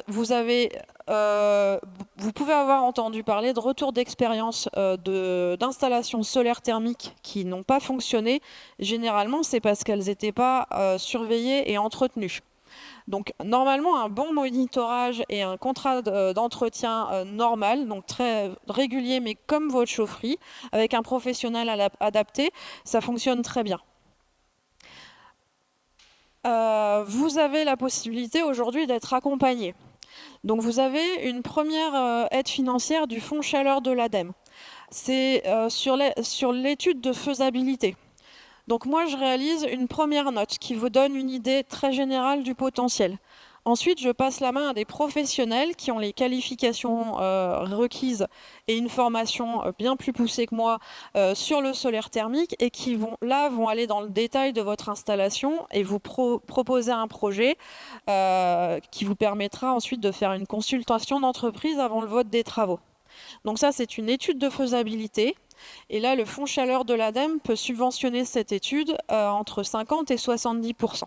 Vous pouvez avoir entendu parler de retours d'expérience d'installations solaires thermiques qui n'ont pas fonctionné. Généralement, c'est parce qu'elles n'étaient pas surveillées et entretenues. Donc normalement, un bon monitorage et un contrat d'entretien normal, donc très régulier, mais comme votre chaufferie, avec un professionnel adapté, ça fonctionne très bien. Vous avez la possibilité aujourd'hui d'être accompagné. Donc vous avez une première aide financière du Fonds Chaleur de l'ADEME. C'est sur l'étude de faisabilité. Donc moi, je réalise une première note qui vous donne une idée très générale du potentiel. Ensuite, je passe la main à des professionnels qui ont les qualifications requises et une formation bien plus poussée que moi sur le solaire thermique, et qui vont aller dans le détail de votre installation et vous proposer un projet qui vous permettra ensuite de faire une consultation d'entreprise avant le vote des travaux. Donc ça, c'est une étude de faisabilité. Et là, le Fonds Chaleur de l'ADEME peut subventionner cette étude entre 50 et 70%.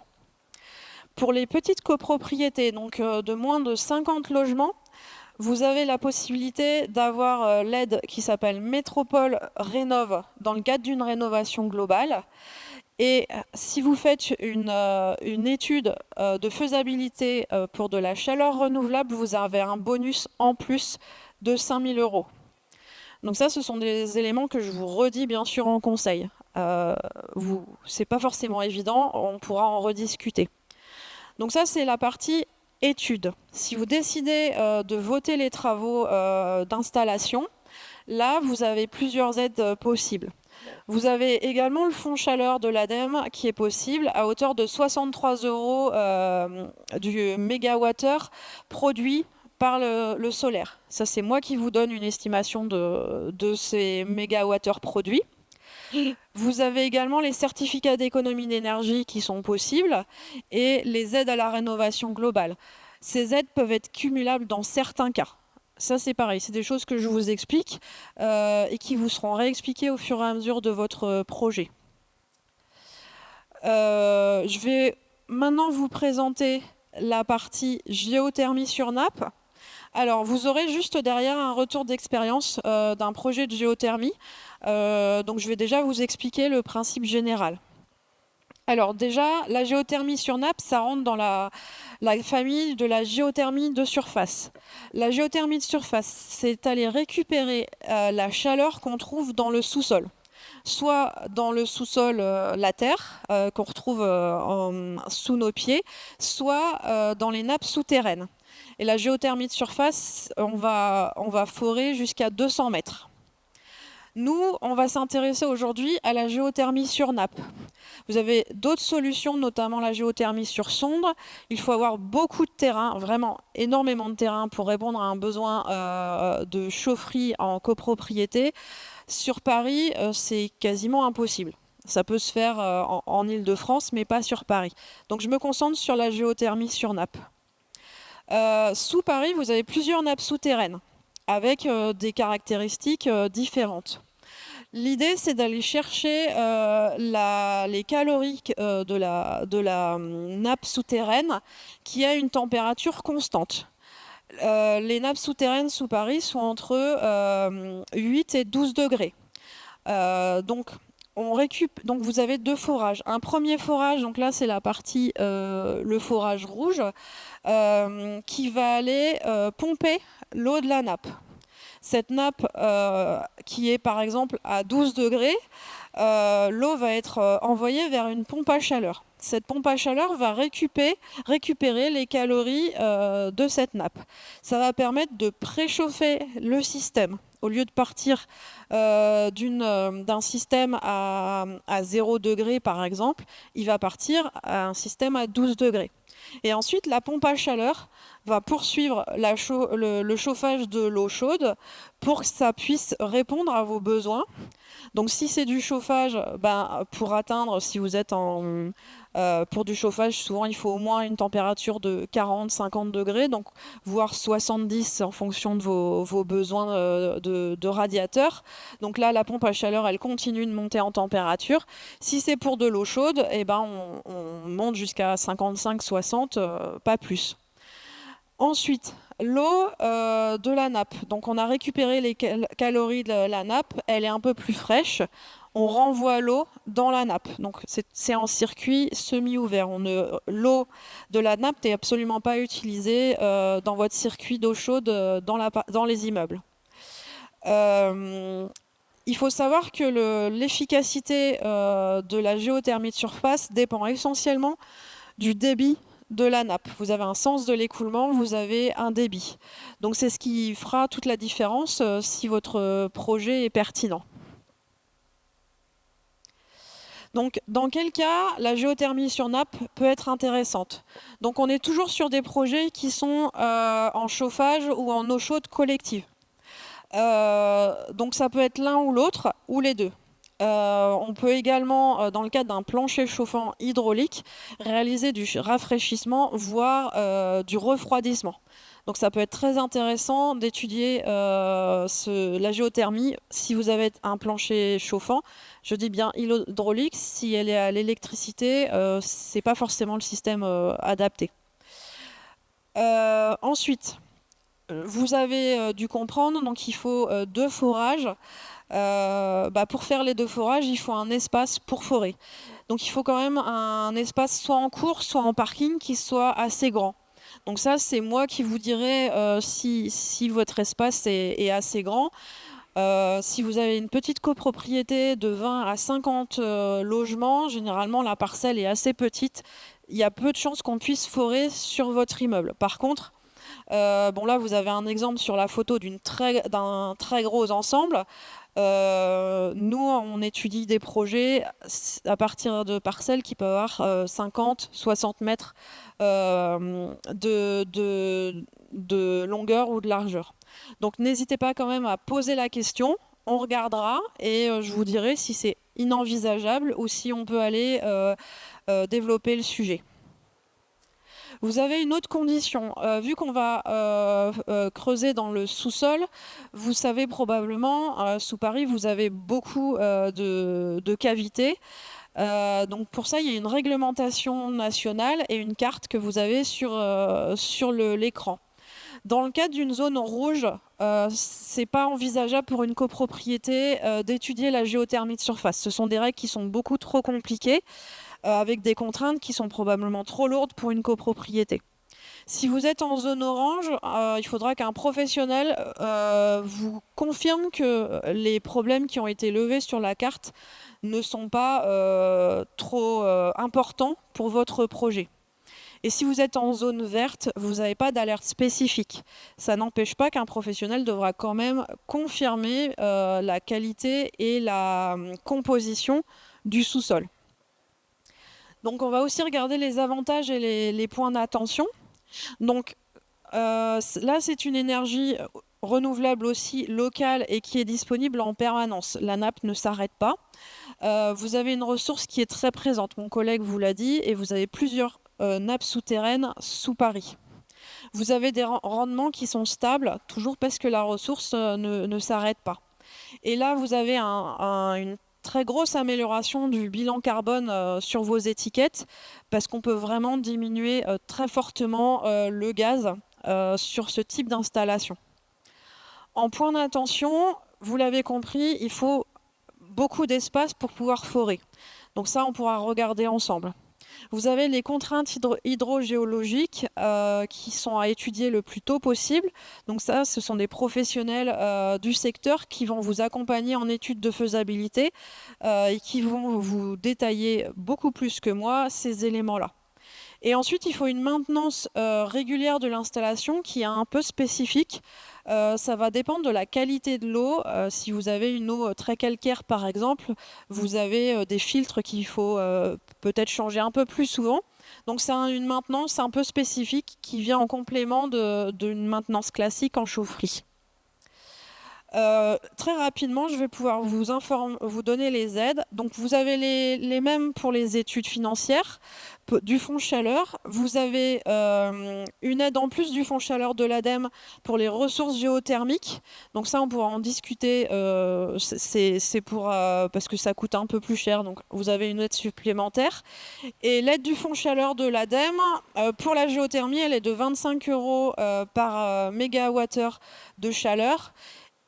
Pour les petites copropriétés, donc de moins de 50 logements, vous avez la possibilité d'avoir l'aide qui s'appelle Métropole Rénov' dans le cadre d'une rénovation globale. Et si vous faites une étude de faisabilité pour de la chaleur renouvelable, vous avez un bonus en plus de 5 000 €. Donc ça, ce sont des éléments que je vous redis bien sûr en conseil. C'est pas forcément évident, on pourra en rediscuter. Donc ça, c'est la partie étude. Si vous décidez de voter les travaux d'installation, là, vous avez plusieurs aides possibles. Vous avez également le fonds chaleur de l'ADEME qui est possible à hauteur de 63 € du mégawattheure produit par le solaire. Ça, c'est moi qui vous donne une estimation de ces mégawattheures produits. Vous avez également les certificats d'économie d'énergie qui sont possibles et les aides à la rénovation globale. Ces aides peuvent être cumulables dans certains cas. Ça, c'est pareil, c'est des choses que je vous explique et qui vous seront réexpliquées au fur et à mesure de votre projet. Je vais maintenant vous présenter la partie géothermie sur nappe. Alors, vous aurez juste derrière un retour d'expérience d'un projet de géothermie. Donc, je vais déjà vous expliquer le principe général. Alors déjà, la géothermie sur nappe, ça rentre dans la famille de la géothermie de surface. La géothermie de surface, c'est aller récupérer la chaleur qu'on trouve dans le sous-sol. Soit dans le sous-sol, la terre, qu'on retrouve sous nos pieds, soit dans les nappes souterraines. Et la géothermie de surface, on va forer jusqu'à 200 mètres. Nous, on va s'intéresser aujourd'hui à la géothermie sur nappe. Vous avez d'autres solutions, notamment la géothermie sur sonde. Il faut avoir beaucoup de terrain, vraiment énormément de terrain pour répondre à un besoin de chaufferie en copropriété. Sur Paris, c'est quasiment impossible. Ça peut se faire en Île-de-France, mais pas sur Paris. Donc je me concentre sur la géothermie sur nappe. Sous Paris, vous avez plusieurs nappes souterraines avec des caractéristiques différentes. L'idée, c'est d'aller chercher les calories de la nappe souterraine qui a une température constante. Les nappes souterraines sous Paris sont entre 8 et 12 degrés. Donc vous avez deux forages. Un premier forage, donc là c'est la partie, le forage rouge, qui va aller pomper l'eau de la nappe. Cette nappe qui est par exemple à 12 degrés, l'eau va être envoyée vers une pompe à chaleur. Cette pompe à chaleur va récupérer les calories de cette nappe. Ça va permettre de préchauffer le système. Au lieu de partir d'un système à 0 degré par exemple, il va partir à un système à 12 degrés. Et ensuite, la pompe à chaleur va poursuivre le chauffage de l'eau chaude pour que ça puisse répondre à vos besoins. Donc si c'est du chauffage, pour atteindre, si vous êtes pour du chauffage, souvent il faut au moins une température de 40-50 degrés, donc voire 70 en fonction de vos besoins de radiateur. Donc là, la pompe à chaleur, elle continue de monter en température. Si c'est pour de l'eau chaude, on monte jusqu'à 55-60, pas plus. Ensuite, l'eau de la nappe. Donc on a récupéré les calories de la nappe, elle est un peu plus fraîche. On renvoie l'eau dans la nappe. Donc c'est en circuit semi-ouvert. L'eau de la nappe n'est absolument pas utilisée dans votre circuit d'eau chaude dans les immeubles. Il faut savoir que l'efficacité de la géothermie de surface dépend essentiellement du débit de la nappe. Vous avez un sens de l'écoulement, vous avez un débit. Donc c'est ce qui fera toute la différence si votre projet est pertinent. Donc dans quel cas la géothermie sur nappe peut être intéressante? Donc on est toujours sur des projets qui sont en chauffage ou en eau chaude collective. Donc ça peut être l'un ou l'autre ou les deux. On peut également, dans le cadre d'un plancher chauffant hydraulique, réaliser du rafraîchissement, voire du refroidissement. Donc ça peut être très intéressant d'étudier la géothermie si vous avez un plancher chauffant. Je dis bien hydraulique, si elle est à l'électricité, ce n'est pas forcément le système adapté. Ensuite, vous avez dû comprendre, donc il faut 2 forages. Pour faire les 2 forages, il faut un espace pour forer. Donc il faut quand même un espace soit en cours, soit en parking qui soit assez grand. Donc ça, c'est moi qui vous dirai si votre espace est assez grand. Si vous avez une petite copropriété de 20 à 50 logements, généralement la parcelle est assez petite. Il y a peu de chances qu'on puisse forer sur votre immeuble. Par contre, Bon là, vous avez un exemple sur la photo d'un très gros ensemble. Nous, on étudie des projets à partir de parcelles qui peuvent avoir 50, 60 mètres de longueur ou de largeur. Donc n'hésitez pas quand même à poser la question, on regardera et je vous dirai si c'est inenvisageable ou si on peut aller développer le sujet. Vous avez une autre condition. Vu qu'on va creuser dans le sous-sol, vous savez probablement, sous Paris, vous avez beaucoup de cavités. Donc pour ça, il y a une réglementation nationale et une carte que vous avez sur l'écran. Dans le cadre d'une zone rouge, c'est pas envisageable pour une copropriété d'étudier la géothermie de surface. Ce sont des règles qui sont beaucoup trop compliquées, avec des contraintes qui sont probablement trop lourdes pour une copropriété. Si vous êtes en zone orange, il faudra qu'un professionnel vous confirme que les problèmes qui ont été levés sur la carte ne sont pas trop importants pour votre projet. Et si vous êtes en zone verte, vous n'avez pas d'alerte spécifique. Ça n'empêche pas qu'un professionnel devra quand même confirmer la qualité et la composition du sous-sol. Donc on va aussi regarder les avantages et les points d'attention. Donc là, c'est une énergie renouvelable aussi locale et qui est disponible en permanence. La nappe ne s'arrête pas. Vous avez une ressource qui est très présente, mon collègue vous l'a dit, et vous avez plusieurs nappes souterraines sous Paris. Vous avez des rendements qui sont stables, toujours parce que la ressource ne s'arrête pas. Et là, vous avez une très grosse amélioration du bilan carbone sur vos étiquettes, parce qu'on peut vraiment diminuer très fortement le gaz sur ce type d'installation. En point d'attention, vous l'avez compris, il faut beaucoup d'espace pour pouvoir forer. Donc ça, on pourra regarder ensemble. Vous avez les contraintes hydrogéologiques qui sont à étudier le plus tôt possible. Donc ça, ce sont des professionnels du secteur qui vont vous accompagner en études de faisabilité et qui vont vous détailler beaucoup plus que moi ces éléments-là. Et ensuite, il faut une maintenance régulière de l'installation qui est un peu spécifique. Ça va dépendre de la qualité de l'eau. Si vous avez une eau très calcaire, par exemple, vous avez des filtres qu'il faut peut-être changer un peu plus souvent. Donc c'est une maintenance un peu spécifique qui vient en complément d'une maintenance classique en chaufferie. Très rapidement, je vais pouvoir vous donner les aides. Donc vous avez les mêmes pour les études financières du fonds chaleur. Vous avez une aide en plus du fonds chaleur de l'ADEME pour les ressources géothermiques. Donc ça, on pourra en discuter. C'est parce que ça coûte un peu plus cher. Donc vous avez une aide supplémentaire. Et l'aide du fonds chaleur de l'ADEME, pour la géothermie, elle est de 25 € par mégawattheure de chaleur.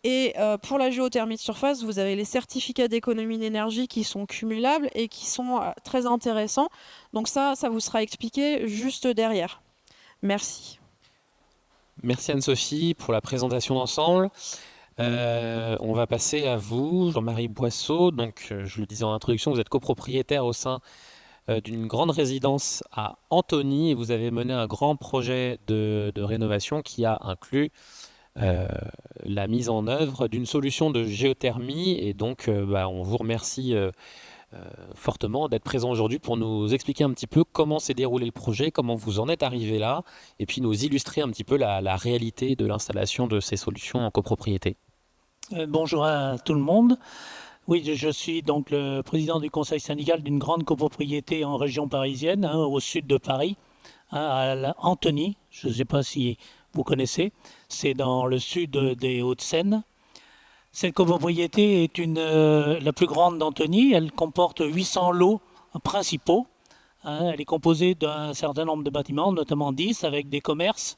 Et pour la géothermie de surface, vous avez les certificats d'économie d'énergie qui sont cumulables et qui sont très intéressants. Donc ça vous sera expliqué juste derrière. Merci. Merci Anne-Sophie pour la présentation d'ensemble. On va passer à vous, Jean-Marie Boisseau. Donc, je le disais en introduction, vous êtes copropriétaire au sein d'une grande résidence à Antony et vous avez mené un grand projet de rénovation qui a inclus la mise en œuvre d'une solution de géothermie et donc on vous remercie fortement d'être présent aujourd'hui pour nous expliquer un petit peu comment s'est déroulé le projet, comment vous en êtes arrivé là et puis nous illustrer un petit peu la réalité de l'installation de ces solutions en copropriété. Bonjour à tout le monde. Oui, je suis donc le président du conseil syndical d'une grande copropriété en région parisienne, au sud de Paris, à Antony. Je ne sais pas si vous connaissez, c'est dans le sud des Hauts-de-Seine. Cette copropriété est la plus grande d'Antony. Elle comporte 800 lots principaux. Elle est composée d'un certain nombre de bâtiments, notamment 10, avec des commerces,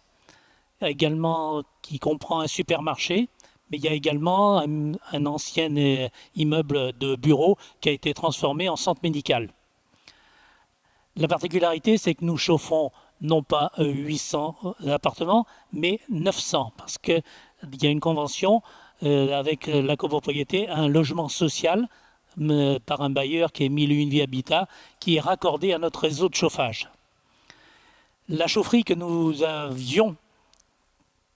également qui comprend un supermarché. Mais il y a également un ancien immeuble de bureaux qui a été transformé en centre médical. La particularité, c'est que nous chauffons non pas 800 appartements, mais 900, parce qu'il y a une convention avec la copropriété, un logement social par un bailleur qui est 1001 Vie Habitat, qui est raccordé à notre réseau de chauffage. La chaufferie que nous avions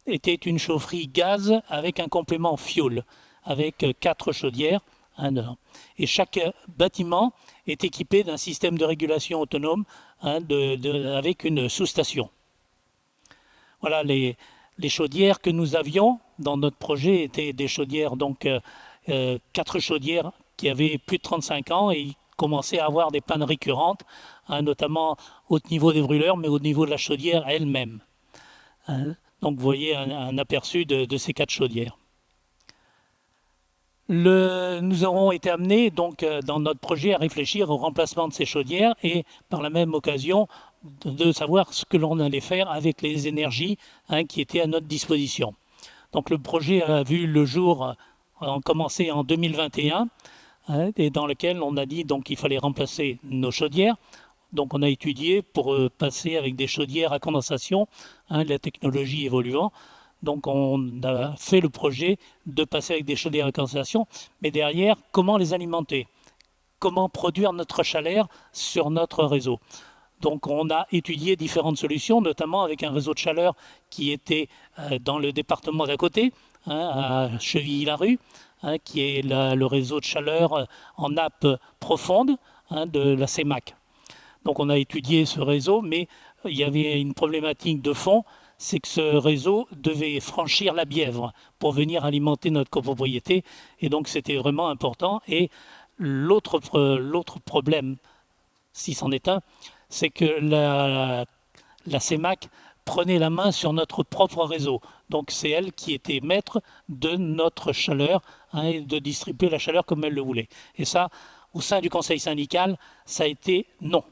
était une chaufferie gaz avec un complément fioul, avec 4 chaudières. Dedans. Et chaque bâtiment est équipé d'un système de régulation autonome avec une sous-station. Voilà, les chaudières que nous avions dans notre projet étaient des chaudières, donc 4 chaudières qui avaient plus de 35 ans et commençaient à avoir des pannes récurrentes, notamment au niveau des brûleurs, mais au niveau de la chaudière elle-même. Donc vous voyez un aperçu de ces 4 chaudières. Nous aurons été amenés donc, dans notre projet à réfléchir au remplacement de ces chaudières et par la même occasion de savoir ce que l'on allait faire avec les énergies qui étaient à notre disposition. Donc le projet a vu le jour, commencé en 2021, et dans lequel on a dit donc qu'il fallait remplacer nos chaudières. Donc on a étudié pour passer avec des chaudières à condensation, la technologie évoluant. Donc on a fait le projet de passer avec des chaudières à condensation, mais derrière, comment les alimenter? Comment produire notre chaleur sur notre réseau? Donc on a étudié différentes solutions, notamment avec un réseau de chaleur qui était dans le département d'à côté, à Chevilly-la-Rue, qui est le réseau de chaleur en nappe profonde de la CEMAC. Donc on a étudié ce réseau, mais il y avait une problématique de fond, c'est que ce réseau devait franchir la Bièvre pour venir alimenter notre copropriété. Et donc c'était vraiment important. Et l'autre problème, si c'en est un, c'est que la CEMAC prenait la main sur notre propre réseau. Donc c'est elle qui était maître de notre chaleur et de distribuer la chaleur comme elle le voulait. Et ça, au sein du conseil syndical, ça a été non.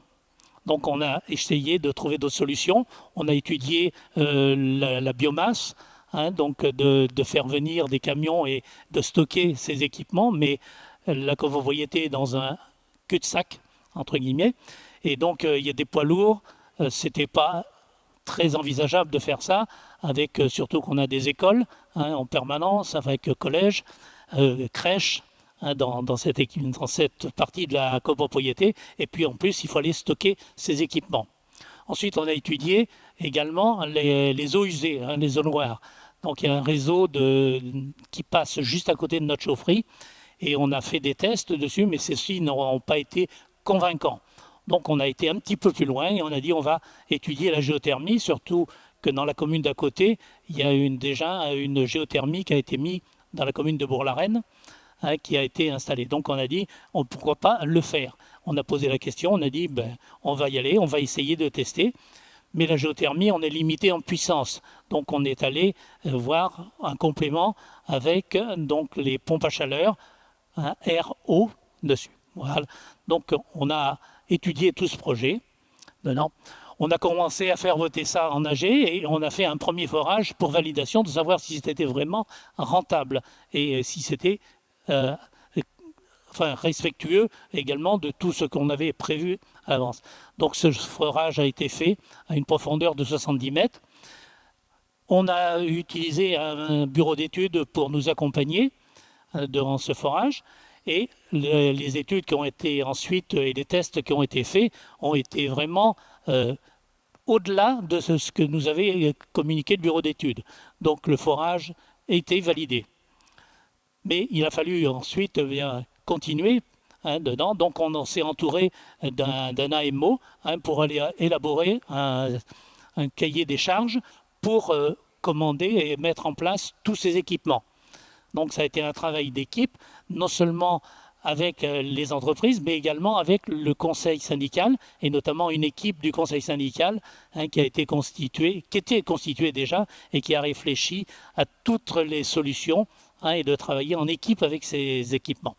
Donc on a essayé de trouver d'autres solutions. On a étudié la biomasse, donc de faire venir des camions et de stocker ces équipements, mais la copropriété est dans un cul-de-sac, entre guillemets. Et donc il y a des poids lourds. C'était pas très envisageable de faire ça, avec surtout qu'on a des écoles en permanence, avec collèges, crèches, dans cette partie de la copropriété, et puis en plus il faut aller stocker ces équipements. Ensuite on a étudié également les eaux usées, les eaux noires. Donc il y a un réseau qui passe juste à côté de notre chaufferie, et on a fait des tests dessus, mais ceux-ci n'auront pas été convaincants. Donc on a été un petit peu plus loin et on a dit on va étudier la géothermie, surtout que dans la commune d'à côté, il y a déjà une géothermie qui a été mise dans la commune de Bourg-la-Reine, qui a été installé. Donc on a dit, pourquoi pas le faire? On a posé la question, on a dit, on va y aller, on va essayer de tester. Mais la géothermie, on est limité en puissance. Donc on est allé voir un complément avec donc, les pompes à chaleur, RO dessus. Voilà. Donc on a étudié tout ce projet. Maintenant, on a commencé à faire voter ça en AG et on a fait un premier forage pour validation de savoir si c'était vraiment rentable et si c'était respectueux également de tout ce qu'on avait prévu à l'avance. Donc ce forage a été fait à une profondeur de 70 mètres. On a utilisé un bureau d'études pour nous accompagner durant ce forage et les études qui ont été ensuite et les tests qui ont été faits ont été vraiment au-delà de ce que nous avait communiqué le bureau d'études. Donc le forage a été validé. Mais il a fallu ensuite continuer dedans. Donc on s'est entouré d'un AMO pour aller élaborer un cahier des charges pour commander et mettre en place tous ces équipements. Donc ça a été un travail d'équipe, non seulement avec les entreprises, mais également avec le conseil syndical, et notamment une équipe du conseil syndical qui était constituée déjà, et qui a réfléchi à toutes les solutions et de travailler en équipe avec ces équipements.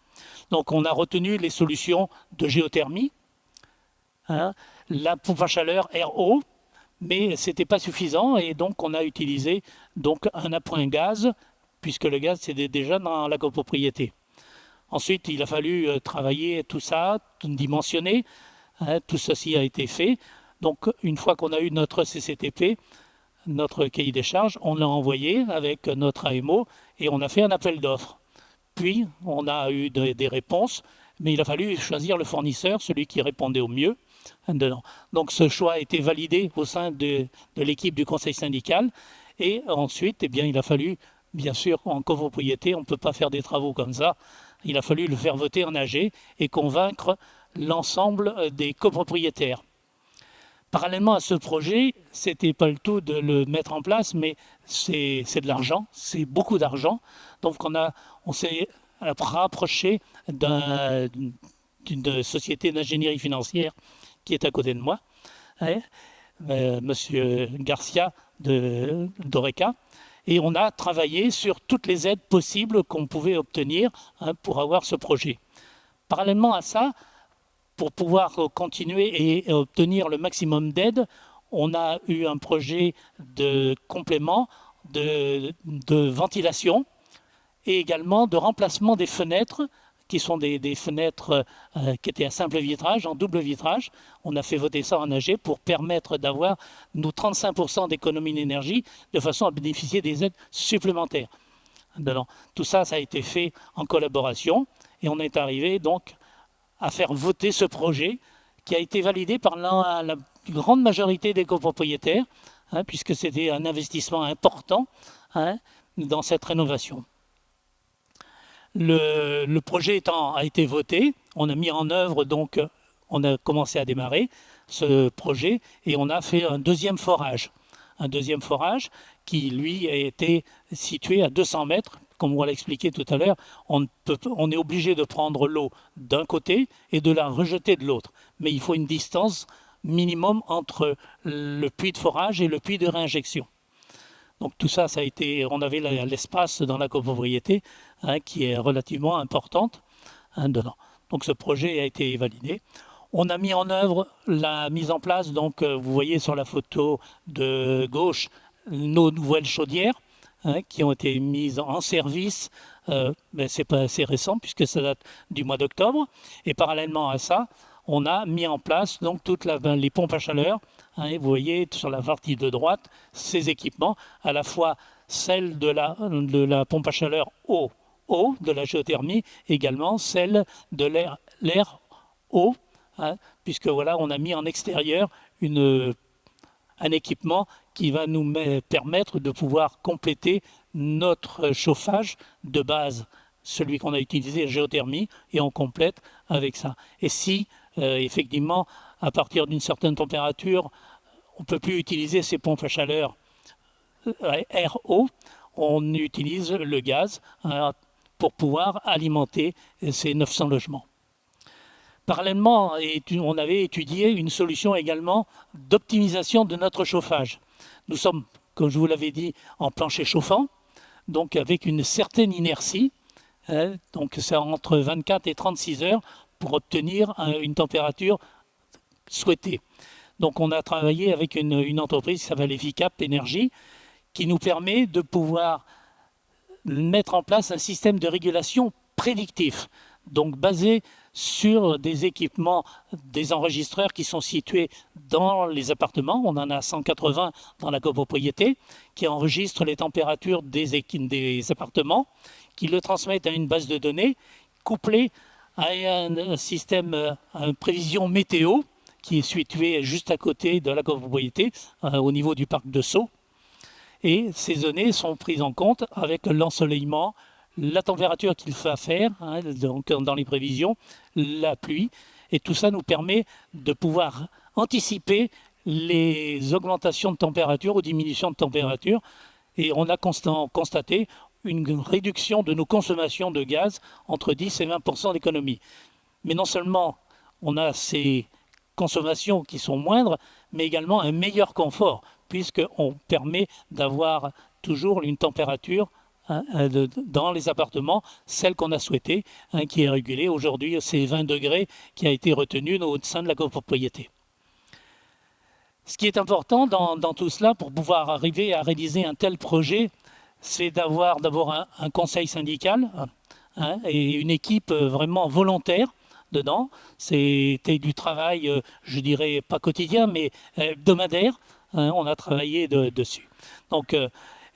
Donc on a retenu les solutions de géothermie, la pompe à chaleur RO, mais ce n'était pas suffisant, et donc on a utilisé donc, un appoint gaz, puisque le gaz c'était déjà dans la copropriété. Ensuite, il a fallu travailler tout ça, dimensionner. Tout ceci a été fait. Donc, une fois qu'on a eu notre CCTP, notre cahier des charges, on l'a envoyé avec notre AMO et on a fait un appel d'offres. Puis, on a eu des réponses, mais il a fallu choisir le fournisseur, celui qui répondait au mieux. Donc, ce choix a été validé au sein de l'équipe du conseil syndical. Et ensuite, eh bien, il a fallu, bien sûr, en copropriété, on ne peut pas faire des travaux comme ça. Il a fallu le faire voter en AG et convaincre l'ensemble des copropriétaires. Parallèlement à ce projet, c'était pas le tout de le mettre en place, mais c'est de l'argent, c'est beaucoup d'argent. Donc on s'est rapproché d'une société d'ingénierie financière qui est à côté de moi, hein, Monsieur Garcia d'Oreca, et on a travaillé sur toutes les aides possibles qu'on pouvait obtenir, hein, pour avoir ce projet. Parallèlement à ça, pour pouvoir continuer et obtenir le maximum d'aide, on a eu un projet de complément de ventilation et également de remplacement des fenêtres, qui sont des fenêtres qui étaient à simple vitrage, en double vitrage. On a fait voter ça en AG pour permettre d'avoir nos 35% d'économie d'énergie de façon à bénéficier des aides supplémentaires. Tout ça, ça a été fait en collaboration et on est arrivé donc à faire voter ce projet qui a été validé par la grande majorité des copropriétaires, hein, puisque c'était un investissement important, hein, dans cette rénovation. Le projet a été voté, on a mis en œuvre, donc on a commencé à démarrer ce projet et on a fait un deuxième forage. Un deuxième forage qui, lui, a été situé à 200 mètres. Comme on l'a expliqué tout à l'heure, on est obligé de prendre l'eau d'un côté et de la rejeter de l'autre. Mais il faut une distance minimum entre le puits de forage et le puits de réinjection. Donc tout ça, on avait l'espace dans la copropriété, hein, qui est relativement importante, hein, dedans. Donc ce projet a été validé. On a mis en œuvre la mise en place, donc vous voyez sur la photo de gauche, nos nouvelles chaudières, hein, qui ont été mises en service, mais c'est pas assez récent puisque ça date du mois d'octobre. Et parallèlement à ça, on a mis en place donc toutes les pompes à chaleur. Hein, et vous voyez sur la partie de droite ces équipements, à la fois celle de la pompe à chaleur eau, de la géothermie, également celle de l'air eau, hein, puisque voilà, on a mis en extérieur un équipement qui va nous permettre de pouvoir compléter notre chauffage de base, celui qu'on a utilisé, la géothermie, et on complète avec ça. Et si, effectivement, à partir d'une certaine température, on ne peut plus utiliser ces pompes à chaleur air-eau, on utilise le gaz, hein, pour pouvoir alimenter ces 900 logements. Parallèlement, on avait étudié une solution également d'optimisation de notre chauffage. Nous sommes, comme je vous l'avais dit, en plancher chauffant, donc avec une certaine inertie, hein, donc c'est entre 24 et 36 heures pour obtenir une température souhaitée. Donc on a travaillé avec une entreprise qui s'appelle Eficap Énergie, qui nous permet de pouvoir mettre en place un système de régulation prédictif, donc basé sur des équipements, des enregistreurs qui sont situés dans les appartements. On en a 180 dans la copropriété, qui enregistrent les températures des appartements, qui le transmettent à une base de données, couplée à un système, à une prévision météo, qui est situé juste à côté de la copropriété, au niveau du parc de Sceaux. Et ces données sont prises en compte avec l'ensoleillement, la température qu'il va faire, hein, donc dans les prévisions, la pluie. Et tout ça nous permet de pouvoir anticiper les augmentations de température ou diminutions de température. Et on a constaté une réduction de nos consommations de gaz entre 10 et 20% d'économie. Mais non seulement on a ces consommations qui sont moindres, mais également un meilleur confort, puisqu'on permet d'avoir toujours une température, hein, dans les appartements, celle qu'on a souhaitée, hein, qui est régulée. Aujourd'hui, c'est 20 degrés qui a été retenu au sein de la copropriété. Ce qui est important dans tout cela, pour pouvoir arriver à réaliser un tel projet, c'est d'avoir d'abord un conseil syndical, hein, et une équipe vraiment volontaire dedans. C'était du travail, je dirais pas quotidien, mais hebdomadaire. Hein, on a travaillé dessus. Donc,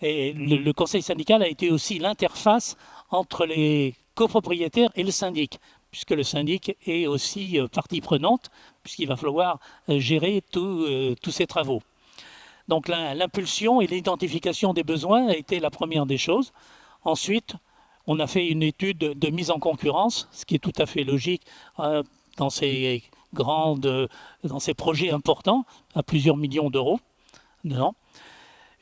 et le conseil syndical a été aussi l'interface entre les copropriétaires et le syndic, puisque le syndic est aussi partie prenante, puisqu'il va falloir gérer tous ces travaux. Donc l'impulsion et l'identification des besoins a été la première des choses. Ensuite, on a fait une étude de mise en concurrence, ce qui est tout à fait logique dans ces projets importants, à plusieurs millions d'euros.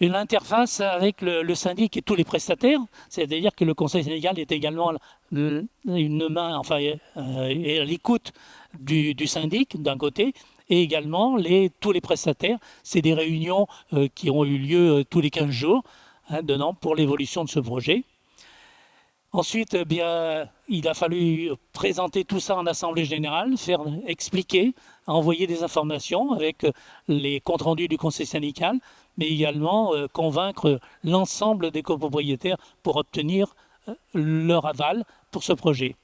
Et l'interface avec le syndic et tous les prestataires, c'est-à-dire que le Conseil syndical est également une main, est à l'écoute du syndic d'un côté, et également tous les prestataires. C'est des réunions qui ont eu lieu tous les 15 jours pour l'évolution de ce projet. Ensuite, il a fallu présenter tout ça en assemblée générale, faire expliquer, envoyer des informations avec les comptes rendus du conseil syndical, mais également convaincre l'ensemble des copropriétaires pour obtenir leur aval pour ce projet.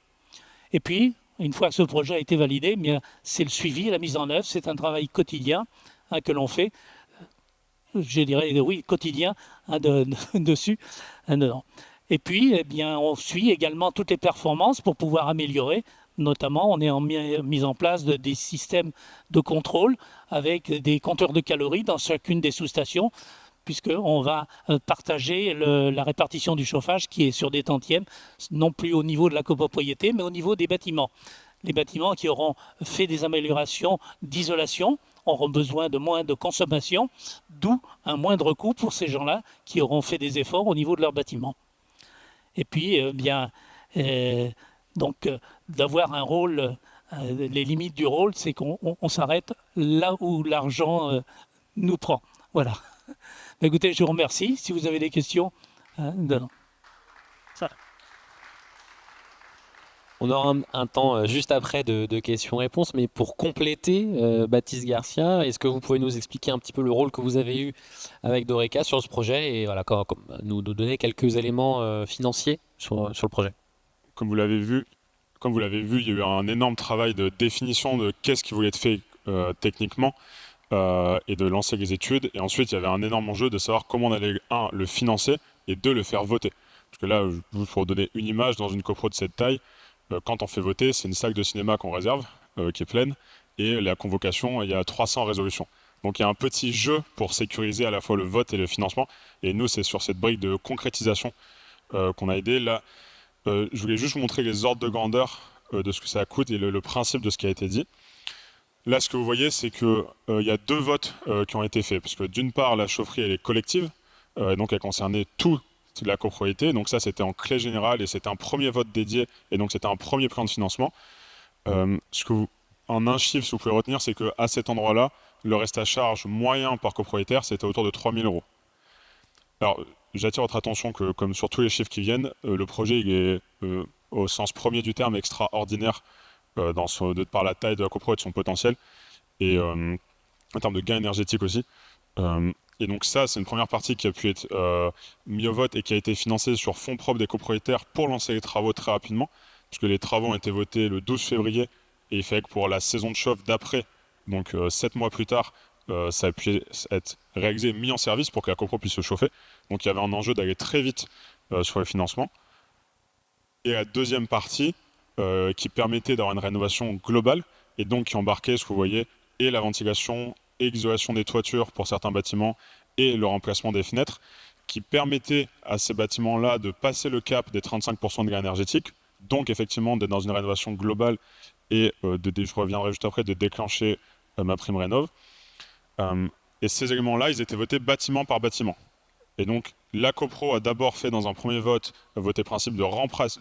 Et puis, une fois que ce projet a été validé, c'est le suivi, la mise en œuvre, c'est un travail quotidien que l'on fait, je dirais oui, quotidien dessus. Et puis, on suit également toutes les performances pour pouvoir améliorer. Notamment, on est en mise en place des systèmes de contrôle avec des compteurs de calories dans chacune des sous-stations, puisqu'on va partager la répartition du chauffage qui est sur des tantièmes, non plus au niveau de la copropriété, mais au niveau des bâtiments. Les bâtiments qui auront fait des améliorations d'isolation auront besoin de moins de consommation, d'où un moindre coût pour ces gens-là qui auront fait des efforts au niveau de leur bâtiment. Et puis, d'avoir un rôle, les limites du rôle, c'est qu'on s'arrête là où l'argent nous prend. Voilà. Écoutez, je vous remercie. Si vous avez des questions, ça. On aura un temps juste après de questions-réponses, mais pour compléter, Baptiste Garcia, est-ce que vous pouvez nous expliquer un petit peu le rôle que vous avez eu avec Doreka sur ce projet et voilà, nous donner quelques éléments financiers sur le projet? Comme vous l'avez vu, il y a eu un énorme travail de définition de qu'est-ce qui voulait être fait techniquement et de lancer les études. Et ensuite, il y avait un énorme enjeu de savoir comment on allait, le financer et le faire voter. Parce que là, pour vous donner une image, dans une copro de cette taille, quand on fait voter, c'est une salle de cinéma qu'on réserve, qui est pleine, et la convocation, il y a 300 résolutions. Donc il y a un petit jeu pour sécuriser à la fois le vote et le financement, et nous c'est sur cette brique de concrétisation qu'on a aidé. Là, je voulais juste vous montrer les ordres de grandeur de ce que ça coûte et le principe de ce qui a été dit. Là, ce que vous voyez, c'est qu'il y a 2 votes qui ont été faits, parce que d'une part, la chaufferie, elle est collective, donc elle concernait toute la copropriété, donc ça c'était en clé générale et c'était un premier vote dédié et donc c'était un premier plan de financement. En un chiffre, si vous pouvez retenir, c'est qu'à cet endroit-là, le reste à charge moyen par copropriétaire, c'était autour de 3 000 €. Alors, j'attire votre attention que, comme sur tous les chiffres qui viennent, le projet il est, au sens premier du terme, extraordinaire par la taille de la copro et de son potentiel, et en termes de gain énergétique aussi. Et donc ça, c'est une première partie qui a pu être mise au vote et qui a été financée sur fonds propres des copropriétaires pour lancer les travaux très rapidement, puisque les travaux ont été votés le 12 février, et il fallait que pour la saison de chauffe d'après, donc 7 mois plus tard, ça a pu être réalisé et mis en service pour que la copro puisse se chauffer. Donc il y avait un enjeu d'aller très vite sur le financement. Et la deuxième partie, qui permettait d'avoir une rénovation globale, et donc qui embarquait, ce que vous voyez, et la ventilation, et l'isolation des toitures pour certains bâtiments, et le remplacement des fenêtres, qui permettait à ces bâtiments-là de passer le cap des 35% de gain énergétique, donc effectivement d'être dans une rénovation globale, et je reviendrai juste après, de déclencher ma prime rénov'. Et ces éléments-là, ils étaient votés bâtiment par bâtiment. Et donc, la copro a d'abord fait dans un premier vote, voté le principe de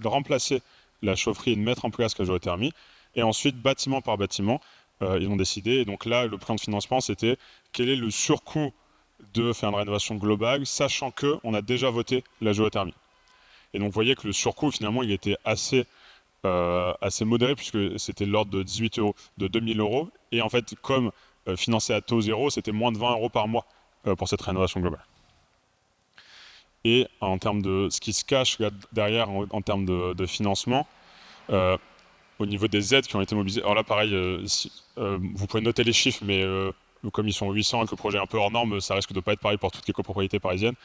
remplacer la chaufferie et de mettre en place la géothermie. Et ensuite, bâtiment par bâtiment, ils ont décidé. Et donc là, le plan de financement, c'était quel est le surcoût de faire une rénovation globale, sachant qu'on a déjà voté la géothermie. Et donc, vous voyez que le surcoût, finalement, il était assez modéré, puisque c'était de l'ordre de 18 €, de 2 000 €. Et en fait, comme financé à taux zéro, c'était moins de 20 € par mois pour cette rénovation globale. Et en termes de ce qui se cache là derrière, en termes de financement, au niveau des aides qui ont été mobilisées, alors là pareil, vous pouvez noter les chiffres, mais comme ils sont 800 et que le projet est un peu hors norme, ça risque de ne pas être pareil pour toutes les copropriétés parisiennes.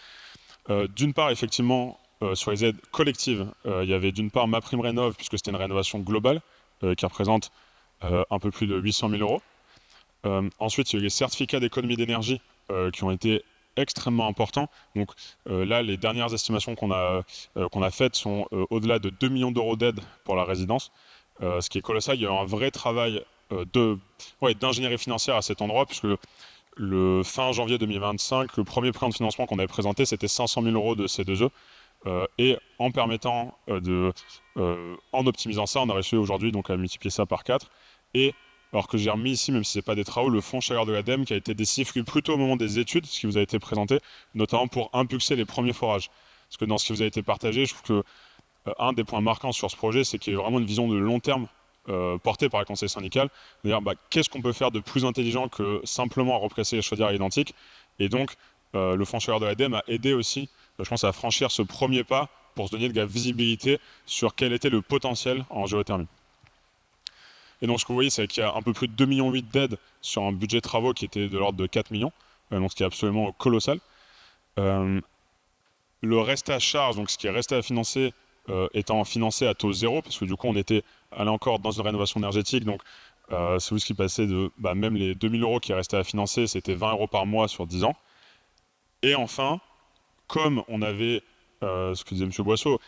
D'une part, effectivement, sur les aides collectives, il y avait d'une part ma prime rénov', puisque c'était une rénovation globale, qui représente un peu plus de 800 000 €. Ensuite, il y a eu les certificats d'économie d'énergie qui ont été extrêmement importants. Donc là, les dernières estimations qu'on a faites sont au-delà de 2 millions d'euros d'aide pour la résidence, ce qui est colossal. Il y a eu un vrai travail d'ingénierie financière à cet endroit, puisque le fin janvier 2025, le premier plan de financement qu'on avait présenté, c'était 500 000 euros de C2E. Et en permettant en optimisant ça, on a réussi aujourd'hui donc à multiplier ça par 4. Et alors que j'ai remis ici, même si ce n'est pas des travaux, le fonds chaleur de l'ADEME qui a été déchiffré plutôt au moment des études, ce qui vous a été présenté, notamment pour impulser les premiers forages. Parce que dans ce qui vous a été partagé, je trouve que un des points marquants sur ce projet, c'est qu'il y a vraiment une vision de long terme portée par le conseil syndical. C'est-à-dire, qu'est-ce qu'on peut faire de plus intelligent que simplement replacer les chaudières identiques. Et donc, le fonds chaleur de l'ADEME a aidé aussi, je pense, à franchir ce premier pas pour se donner de la visibilité sur quel était le potentiel en géothermie. Et donc ce que vous voyez, c'est qu'il y a un peu plus de 2,8 millions d'aides sur un budget de travaux qui était de l'ordre de 4 millions, donc ce qui est absolument colossal. Le reste à charge, donc ce qui est resté à financer, étant financé à taux zéro, parce que du coup on était allé encore dans une rénovation énergétique, donc c'est ce qui passait de même les 2 000 euros qui restaient à financer, c'était 20 euros par mois sur 10 ans. Et enfin, comme on avait, ce que disait M. Boisseau,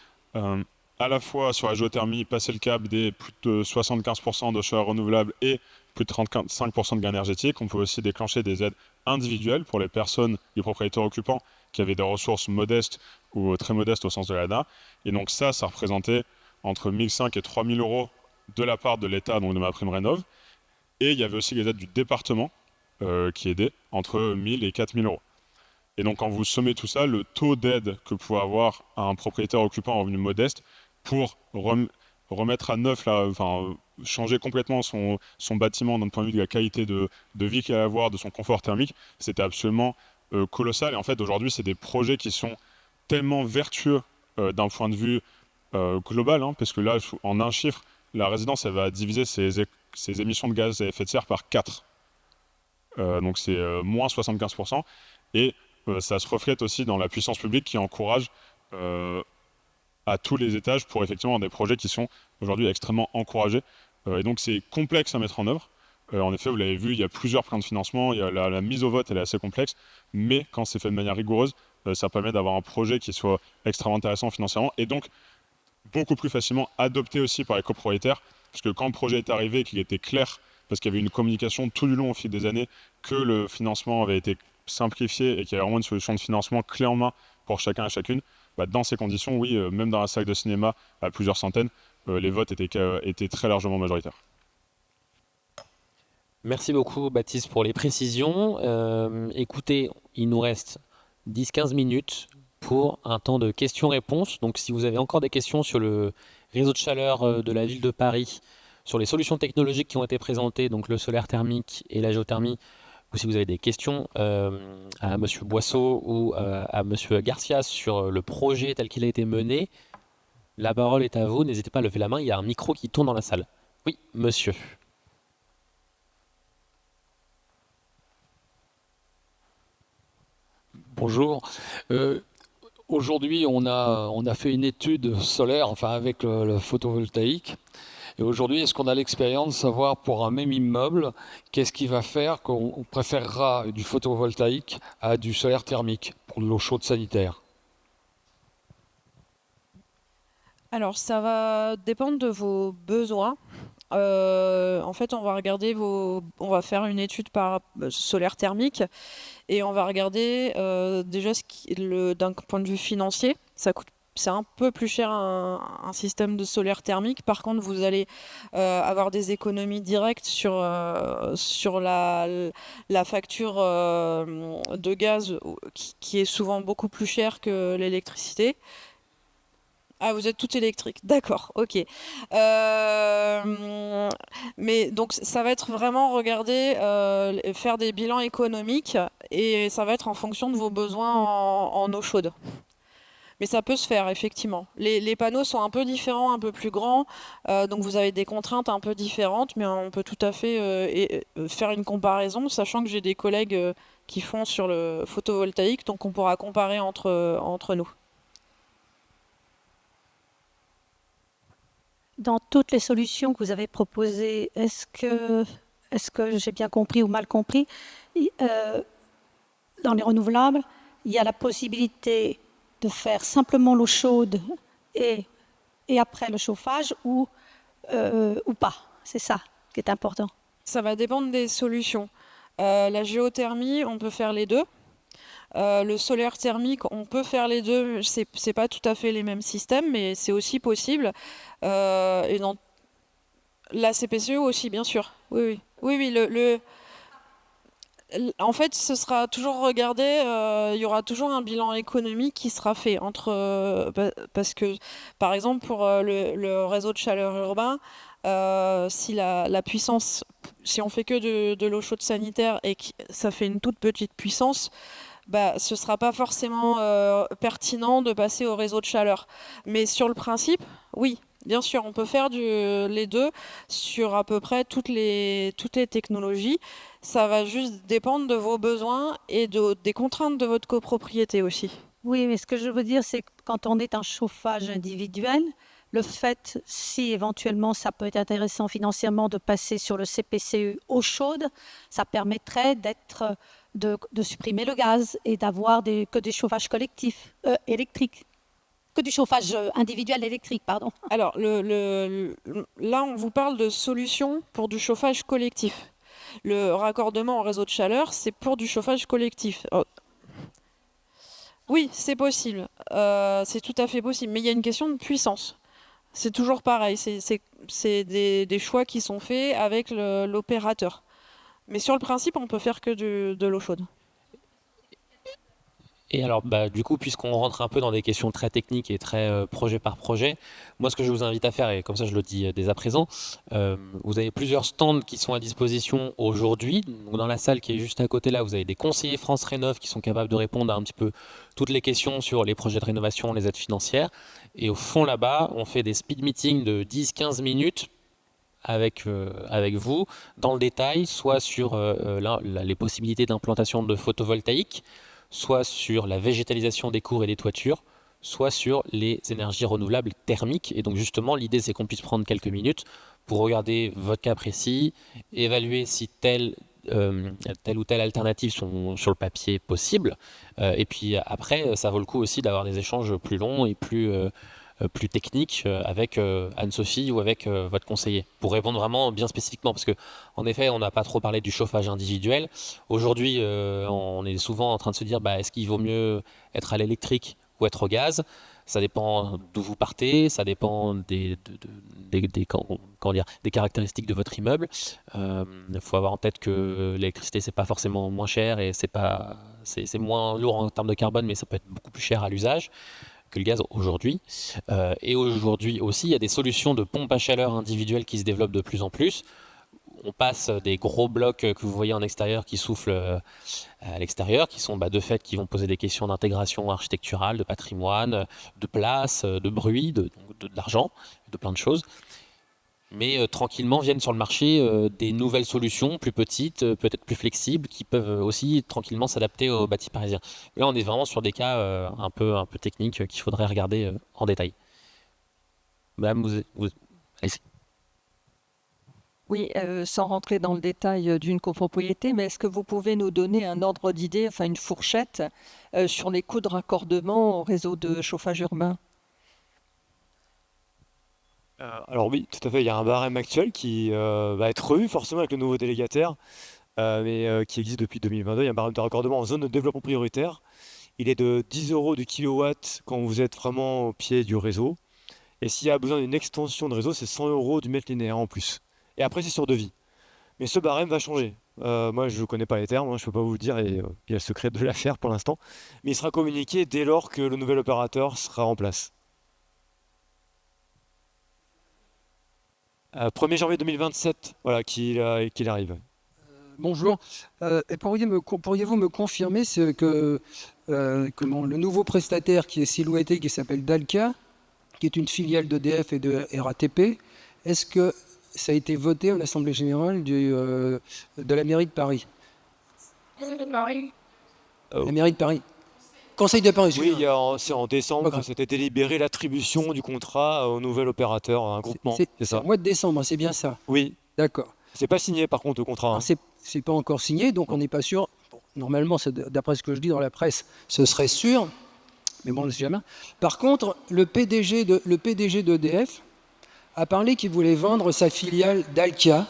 à la fois sur la géothermie, passer le cap des plus de 75% de chaleur renouvelable et plus de 35% de gain énergétique, on peut aussi déclencher des aides individuelles pour les personnes, les propriétaires occupants qui avaient des ressources modestes ou très modestes au sens de l'ADA. Et donc ça représentait entre 1 500 et 3 000 euros de la part de l'État, donc de MaPrimeRénov'. Et il y avait aussi les aides du département qui aidaient entre 1 000 et 4 000 euros. Et donc quand vous sommez tout ça, le taux d'aide que pouvait avoir un propriétaire occupant en revenu modeste pour remettre à neuf, changer complètement son bâtiment d'un point de vue de la qualité de vie qu'il allait avoir, de son confort thermique, c'était absolument colossal. Et en fait, aujourd'hui, c'est des projets qui sont tellement vertueux d'un point de vue global, parce que là, en un chiffre, la résidence, elle va diviser ses émissions de gaz à effet de serre par 4. Donc c'est moins 75%. Et ça se reflète aussi dans la puissance publique qui encourage à tous les étages pour effectivement des projets qui sont aujourd'hui extrêmement encouragés. Et donc c'est complexe à mettre en œuvre. En effet, vous l'avez vu, il y a plusieurs plans de financement, il y a la mise au vote, elle est assez complexe, mais quand c'est fait de manière rigoureuse, ça permet d'avoir un projet qui soit extrêmement intéressant financièrement et donc beaucoup plus facilement adopté aussi par les copropriétaires, parce que quand le projet est arrivé et qu'il était clair, parce qu'il y avait une communication tout du long au fil des années, que le financement avait été simplifié et qu'il y avait vraiment une solution de financement clé en main pour chacun et chacune, dans ces conditions, oui, même dans la salle de cinéma à plusieurs centaines, les votes étaient très largement majoritaires. Merci beaucoup Baptiste pour les précisions. Écoutez, il nous reste 10-15 minutes pour un temps de questions-réponses. Donc si vous avez encore des questions sur le réseau de chaleur de la ville de Paris, sur les solutions technologiques qui ont été présentées, donc le solaire thermique et la géothermie, ou si vous avez des questions à M. Boisseau ou à M. Garcia sur le projet tel qu'il a été mené, la parole est à vous. N'hésitez pas à lever la main, il y a un micro qui tourne dans la salle. Oui, monsieur. Bonjour. Aujourd'hui, on a fait une étude solaire, avec le photovoltaïque. Et aujourd'hui, est-ce qu'on a l'expérience de savoir pour un même immeuble, qu'est-ce qui va faire qu'on préférera du photovoltaïque à du solaire thermique pour de l'eau chaude sanitaire? Alors, ça va dépendre de vos besoins. En fait, on va regarder on va faire une étude par solaire thermique et on va regarder déjà d'un point de vue financier, c'est un peu plus cher un système de solaire thermique. Par contre, vous allez avoir des économies directes sur la facture de gaz qui est souvent beaucoup plus chère que l'électricité. Ah, vous êtes tout électrique, d'accord, ok. Mais donc ça va être vraiment regarder, faire des bilans économiques et ça va être en fonction de vos besoins en eau chaude. Mais ça peut se faire, effectivement. Les panneaux sont un peu différents, un peu plus grands, donc vous avez des contraintes un peu différentes, mais on peut tout à fait faire une comparaison, sachant que j'ai des collègues qui font sur le photovoltaïque, donc on pourra comparer entre nous. Dans toutes les solutions que vous avez proposées, est-ce que j'ai bien compris ou mal compris, dans les renouvelables, il y a la possibilité de faire simplement l'eau chaude et après le chauffage ou pas. C'est ça qui est important. Ça va dépendre des solutions. La géothermie, on peut faire les deux. Le solaire thermique, on peut faire les deux. C'est pas tout à fait les mêmes systèmes, mais c'est aussi possible. Et dans la CPCE aussi, bien sûr. Oui, oui. En fait, ce sera toujours regardé. Il y aura toujours un bilan économique qui sera fait parce que, par exemple, pour le réseau de chaleur urbain, si la puissance, si on fait que de l'eau chaude sanitaire et que ça fait une toute petite puissance, ce ne sera pas forcément pertinent de passer au réseau de chaleur. Mais sur le principe, oui, bien sûr, on peut faire les deux sur à peu près toutes les technologies. Ça va juste dépendre de vos besoins et des contraintes de votre copropriété aussi. Oui, mais ce que je veux dire, c'est que quand on est en chauffage individuel, le fait, si éventuellement ça peut être intéressant financièrement de passer sur le CPCE eau chaude, ça permettrait de supprimer le gaz et d'avoir que des chauffages collectifs électriques. Que du chauffage individuel électrique, pardon. Alors, là, on vous parle de solutions pour du chauffage collectif. Le raccordement au réseau de chaleur, c'est pour du chauffage collectif. Oui, c'est possible. C'est tout à fait possible. Mais il y a une question de puissance. C'est toujours pareil. C'est des choix qui sont faits avec l'opérateur. Mais sur le principe, on peut faire que de l'eau chaude. Et alors, du coup, puisqu'on rentre un peu dans des questions très techniques et très projet par projet, moi, ce que je vous invite à faire, et comme ça je le dis dès à présent, vous avez plusieurs stands qui sont à disposition aujourd'hui. Donc, dans la salle qui est juste à côté là, vous avez des conseillers France Rénov qui sont capables de répondre à un petit peu toutes les questions sur les projets de rénovation, les aides financières. Et au fond là-bas, on fait des speed meetings de 10-15 minutes avec vous, dans le détail, soit sur les possibilités d'implantation de photovoltaïque, soit sur la végétalisation des cours et des toitures, soit sur les énergies renouvelables thermiques. Et donc justement, l'idée c'est qu'on puisse prendre quelques minutes pour regarder votre cas précis, évaluer si telle ou telle alternative sont sur le papier possible. Et puis après, ça vaut le coup aussi d'avoir des échanges plus longs et plus techniques avec Anne-Sophie ou avec votre conseiller, pour répondre vraiment bien spécifiquement, parce que en effet on n'a pas trop parlé du chauffage individuel. Aujourd'hui on est souvent en train de se dire est-ce qu'il vaut mieux être à l'électrique ou être au gaz? Ça dépend d'où vous partez, ça dépend des caractéristiques de votre immeuble. Il faut avoir en tête que l'électricité c'est pas forcément moins cher et c'est moins lourd en termes de carbone, mais ça peut être beaucoup plus cher à l'usage que le gaz aujourd'hui. Et aujourd'hui aussi, il y a des solutions de pompes à chaleur individuelles qui se développent de plus en plus. On passe des gros blocs que vous voyez en extérieur qui soufflent à l'extérieur, qui sont de fait qui vont poser des questions d'intégration architecturale, de patrimoine, de place, de bruit, d'argent, de plein de choses. Mais tranquillement viennent sur le marché des nouvelles solutions plus petites, peut-être plus flexibles, qui peuvent aussi tranquillement s'adapter aux bâtis parisiens. Là, on est vraiment sur des cas un peu techniques qu'il faudrait regarder en détail. Madame, allez-y. Oui, sans rentrer dans le détail d'une copropriété, mais est-ce que vous pouvez nous donner un ordre d'idée, enfin une fourchette, sur les coûts de raccordement au réseau de chauffage urbain ? Alors oui, tout à fait, il y a un barème actuel qui va être revu forcément avec le nouveau délégataire, mais qui existe depuis 2022. Il y a un barème de raccordement en zone de développement prioritaire. Il est de 10 € du kilowatt quand vous êtes vraiment au pied du réseau. Et s'il y a besoin d'une extension de réseau, c'est 100 € du mètre linéaire en plus. Et après, c'est sur devis. Mais ce barème va changer. Moi, je ne connais pas les termes, je ne peux pas vous le dire, et il y a le secret de l'affaire pour l'instant. Mais il sera communiqué dès lors que le nouvel opérateur sera en place. 1er janvier 2027, voilà, qu'il arrive. Bonjour. Et pourriez-vous me confirmer que le nouveau prestataire qui est silhouetté, qui s'appelle Dalkia, qui est une filiale d'EDF et de RATP, est-ce que ça a été voté en Assemblée Générale de la mairie de Paris? La mairie de Paris. Conseil de Paris. Oui, c'est en décembre que c'était délibéré l'attribution du contrat au nouvel opérateur, un groupement. C'est ça. Au mois de décembre, c'est bien ça. Oui. D'accord. C'est pas signé par contre le contrat. C'est pas encore signé, donc on n'est pas sûr. Bon, normalement, d'après ce que je dis dans la presse, ce serait sûr, mais bon, on ne sait jamais. Par contre, le PDG d'EDF a parlé qu'il voulait vendre sa filiale Dalkia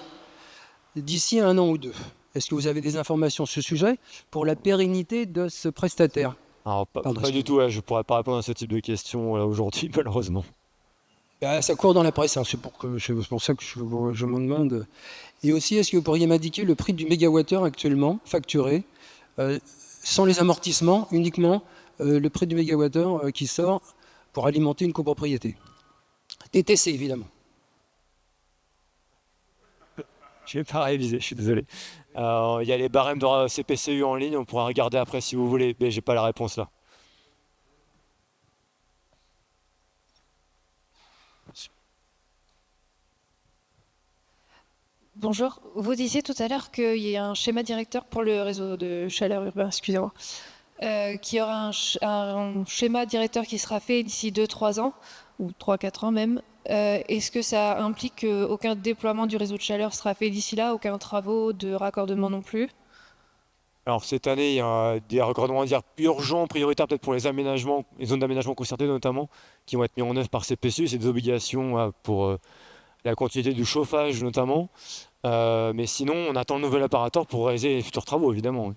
d'ici 1 an ou 2. Est-ce que vous avez des informations sur ce sujet pour la pérennité de ce prestataire? Alors, pas du tout, je ne pourrais pas répondre à ce type de questions aujourd'hui, malheureusement. Ça court dans la presse, hein, c'est pour ça que je m'en demande. Et aussi, est-ce que vous pourriez m'indiquer le prix du mégawattheure actuellement facturé, sans les amortissements, uniquement le prix du mégawattheure qui sort pour alimenter une copropriété? TTC, évidemment. Je n'ai pas révisé, je suis désolé. Il y a les barèmes de CPCU en ligne, on pourra regarder après si vous voulez, mais je n'ai pas la réponse là. Bonjour, vous disiez tout à l'heure qu'il y a un schéma directeur pour le réseau de chaleur urbain, excusez-moi, qu'il y aura un schéma directeur qui sera fait d'ici 2-3 ans, ou 3-4 ans même. Est-ce que ça implique qu'aucun déploiement du réseau de chaleur sera fait d'ici là, aucun travaux de raccordement non plus? Alors cette année, il y a des raccordements urgents, prioritaires peut-être pour les aménagements, les zones d'aménagement concertées notamment, qui vont être mis en œuvre par CPCU. C'est des obligations pour la continuité du chauffage notamment. Mais sinon, on attend le nouvel apparateur pour réaliser les futurs travaux, évidemment. Oui.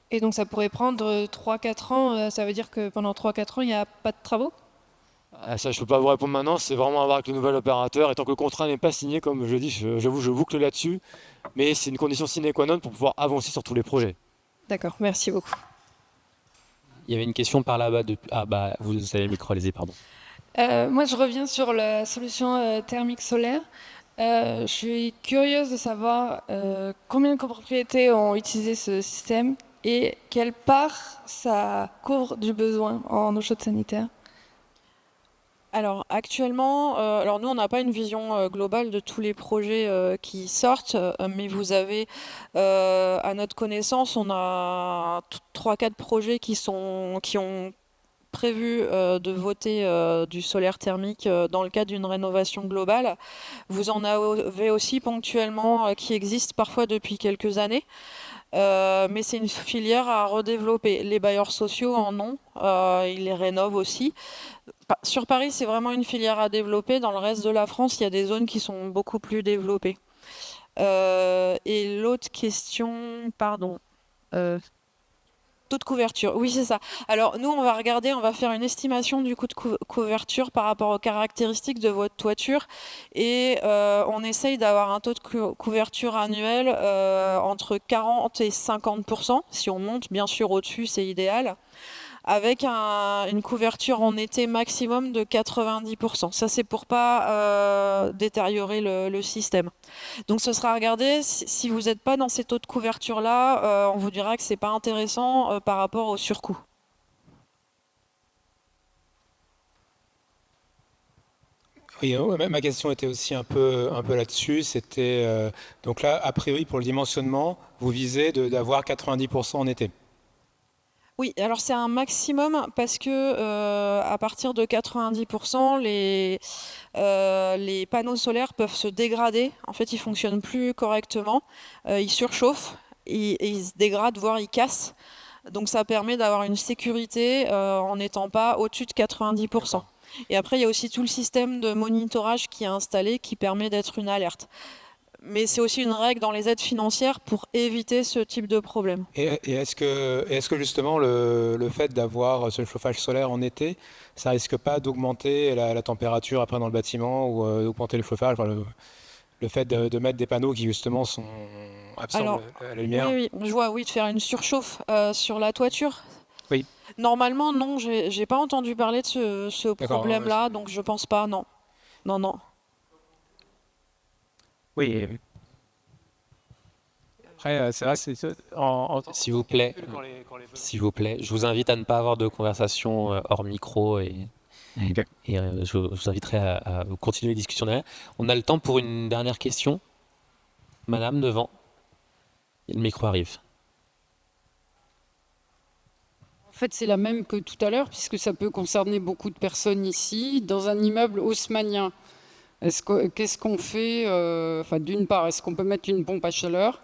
Et donc ça pourrait prendre 3-4 ans, ça veut dire que pendant 3-4 ans, il n'y a pas de travaux? Ça, je ne peux pas vous répondre maintenant, c'est vraiment à voir avec le nouvel opérateur. Et tant que le contrat n'est pas signé, comme je dis, j'avoue, je boucle là-dessus. Mais c'est une condition sine qua non pour pouvoir avancer sur tous les projets. D'accord, merci beaucoup. Il y avait une question par là-bas. Vous avez le micro, allez-y, pardon. Moi, je reviens sur la solution thermique solaire. Je suis curieuse de savoir combien de copropriétés ont utilisé ce système et quelle part ça couvre du besoin en eau chaude sanitaire. Alors actuellement, nous on n'a pas une vision globale de tous les projets qui sortent, mais vous avez, à notre connaissance, on a 3-4 projets qui ont prévu de voter du solaire thermique dans le cadre d'une rénovation globale. Vous en avez aussi ponctuellement qui existent parfois depuis quelques années. Mais c'est une filière à redévelopper. Les bailleurs sociaux en ont, ils les rénovent aussi. Sur Paris, c'est vraiment une filière à développer. Dans le reste de la France, il y a des zones qui sont beaucoup plus développées. Et l'autre question, pardon. Taux de couverture, oui c'est ça. Alors nous on va faire une estimation du coût de couverture par rapport aux caractéristiques de votre toiture et on essaye d'avoir un taux de couverture annuel entre 40 et 50%. Si on monte bien sûr au-dessus c'est idéal. Avec une couverture en été maximum de 90%. Ça, c'est pour pas détériorer le système. Donc, ce sera à regarder. Si vous n'êtes pas dans ces taux de couverture-là, on vous dira que c'est pas intéressant par rapport au surcoût. Oui, ma question était aussi un peu là-dessus. C'était donc là, a priori, pour le dimensionnement, vous visez d'avoir 90% en été. Oui, alors c'est un maximum parce que à partir de 90%, les panneaux solaires peuvent se dégrader. En fait, ils fonctionnent plus correctement. Ils surchauffent, ils se dégradent, voire ils cassent. Donc ça permet d'avoir une sécurité en n'étant pas au-dessus de 90%. Et après, il y a aussi tout le système de monitorage qui est installé qui permet d'être une alerte. Mais c'est aussi une règle dans les aides financières pour éviter ce type de problème. Et est-ce que justement le fait d'avoir ce chauffage solaire en été, ça risque pas d'augmenter la température après dans le bâtiment ou d'augmenter le chauffage, le fait de mettre des panneaux qui justement absorbent la lumière? Oui, je vois, de faire une surchauffe sur la toiture. Oui. Normalement, non, j'ai pas entendu parler de ce problème-là, donc je pense pas, non. Non. Oui. Après, c'est vrai, s'il vous plaît, je vous invite à ne pas avoir de conversation hors micro et je vous inviterai à continuer les discussions derrière. On a le temps pour une dernière question. Madame, devant. Et le micro arrive. En fait, c'est la même que tout à l'heure, puisque ça peut concerner beaucoup de personnes ici, dans un immeuble haussmannien. Qu'est-ce qu'on fait d'une part, est-ce qu'on peut mettre une pompe à chaleur?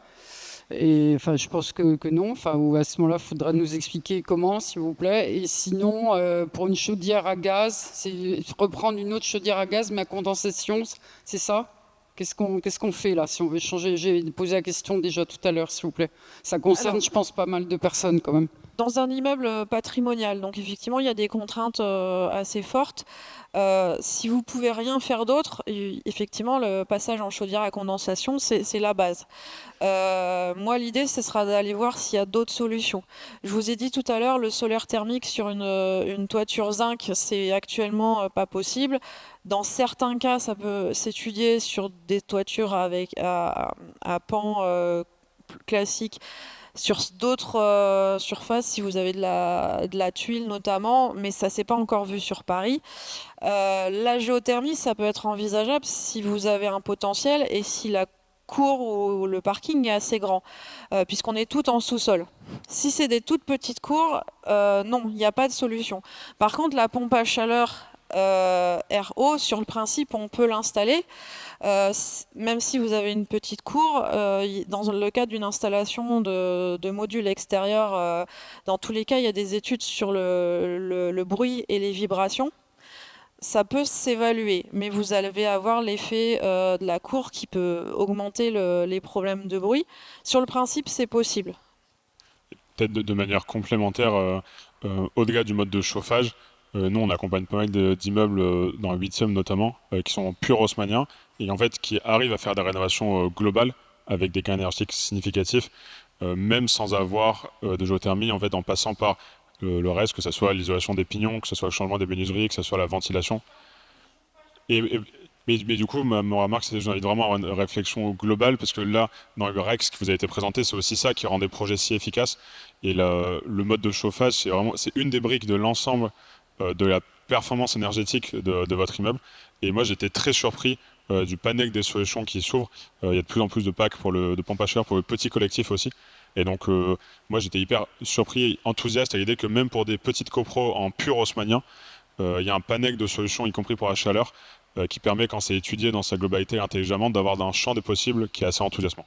Et enfin, je pense que non. Enfin, ou à ce moment-là, il faudra nous expliquer comment, s'il vous plaît. Et sinon, pour une chaudière à gaz, c'est reprendre une autre chaudière à gaz, mais à condensation, c'est ça? Qu'est-ce qu'on fait là si on veut changer? J'ai posé la question déjà tout à l'heure, s'il vous plaît. Ça concerne, Alors, je pense, pas mal de personnes quand même. dans un immeuble patrimonial, donc effectivement, il y a des contraintes assez fortes. Si vous pouvez rien faire d'autre, effectivement, le passage en chaudière à condensation, c'est la base. Moi, l'idée, ce sera d'aller voir s'il y a d'autres solutions. Je vous ai dit tout à l'heure, le solaire thermique sur une toiture zinc, c'est actuellement pas possible. Dans certains cas, ça peut s'étudier sur des toitures à pans classiques, sur d'autres surfaces, si vous avez de la tuile notamment, mais ça s'est pas encore vu sur Paris. La géothermie, ça peut être envisageable si vous avez un potentiel et si la cour ou le parking est assez grand, puisqu'on est tout en sous-sol. Si c'est des toutes petites cours, non, il n'y a pas de solution. Par contre, la pompe à chaleur RO, sur le principe, on peut l'installer. Même si vous avez une petite cour, dans le cas d'une installation de modules extérieurs, dans tous les cas, il y a des études sur le bruit et les vibrations. Ça peut s'évaluer, mais vous allez avoir l'effet de la cour qui peut augmenter les problèmes de bruit. Sur le principe, c'est possible. Peut-être de manière complémentaire, au-delà du mode de chauffage, nous on accompagne pas mal d'immeubles dans le 8e notamment, qui sont purs haussmanniens, et en fait qui arrivent à faire des rénovations globales avec des gains énergétiques significatifs, même sans avoir de géothermie, en fait en passant par le reste, que ce soit l'isolation des pignons, que ce soit le changement des menuiseries, que ce soit la ventilation. Mais du coup, ma remarque, c'est que j'invite vraiment à avoir une réflexion globale, parce que là, dans le REX qui vous a été présenté, c'est aussi ça qui rend des projets si efficaces. Et le mode de chauffage, c'est une des briques de l'ensemble de la performance énergétique de votre immeuble. Et moi, j'étais très surpris du panel des solutions qui s'ouvrent. Il y a de plus en plus de packs de pompes à chaleur pour le petit collectif aussi. Et donc, moi, j'étais hyper surpris, enthousiaste à l'idée que même pour des petites copros en pur haussmannien, il y a un panel de solutions, y compris pour la chaleur, qui permet, quand c'est étudié dans sa globalité intelligemment, d'avoir un champ des possibles qui est assez enthousiasmant.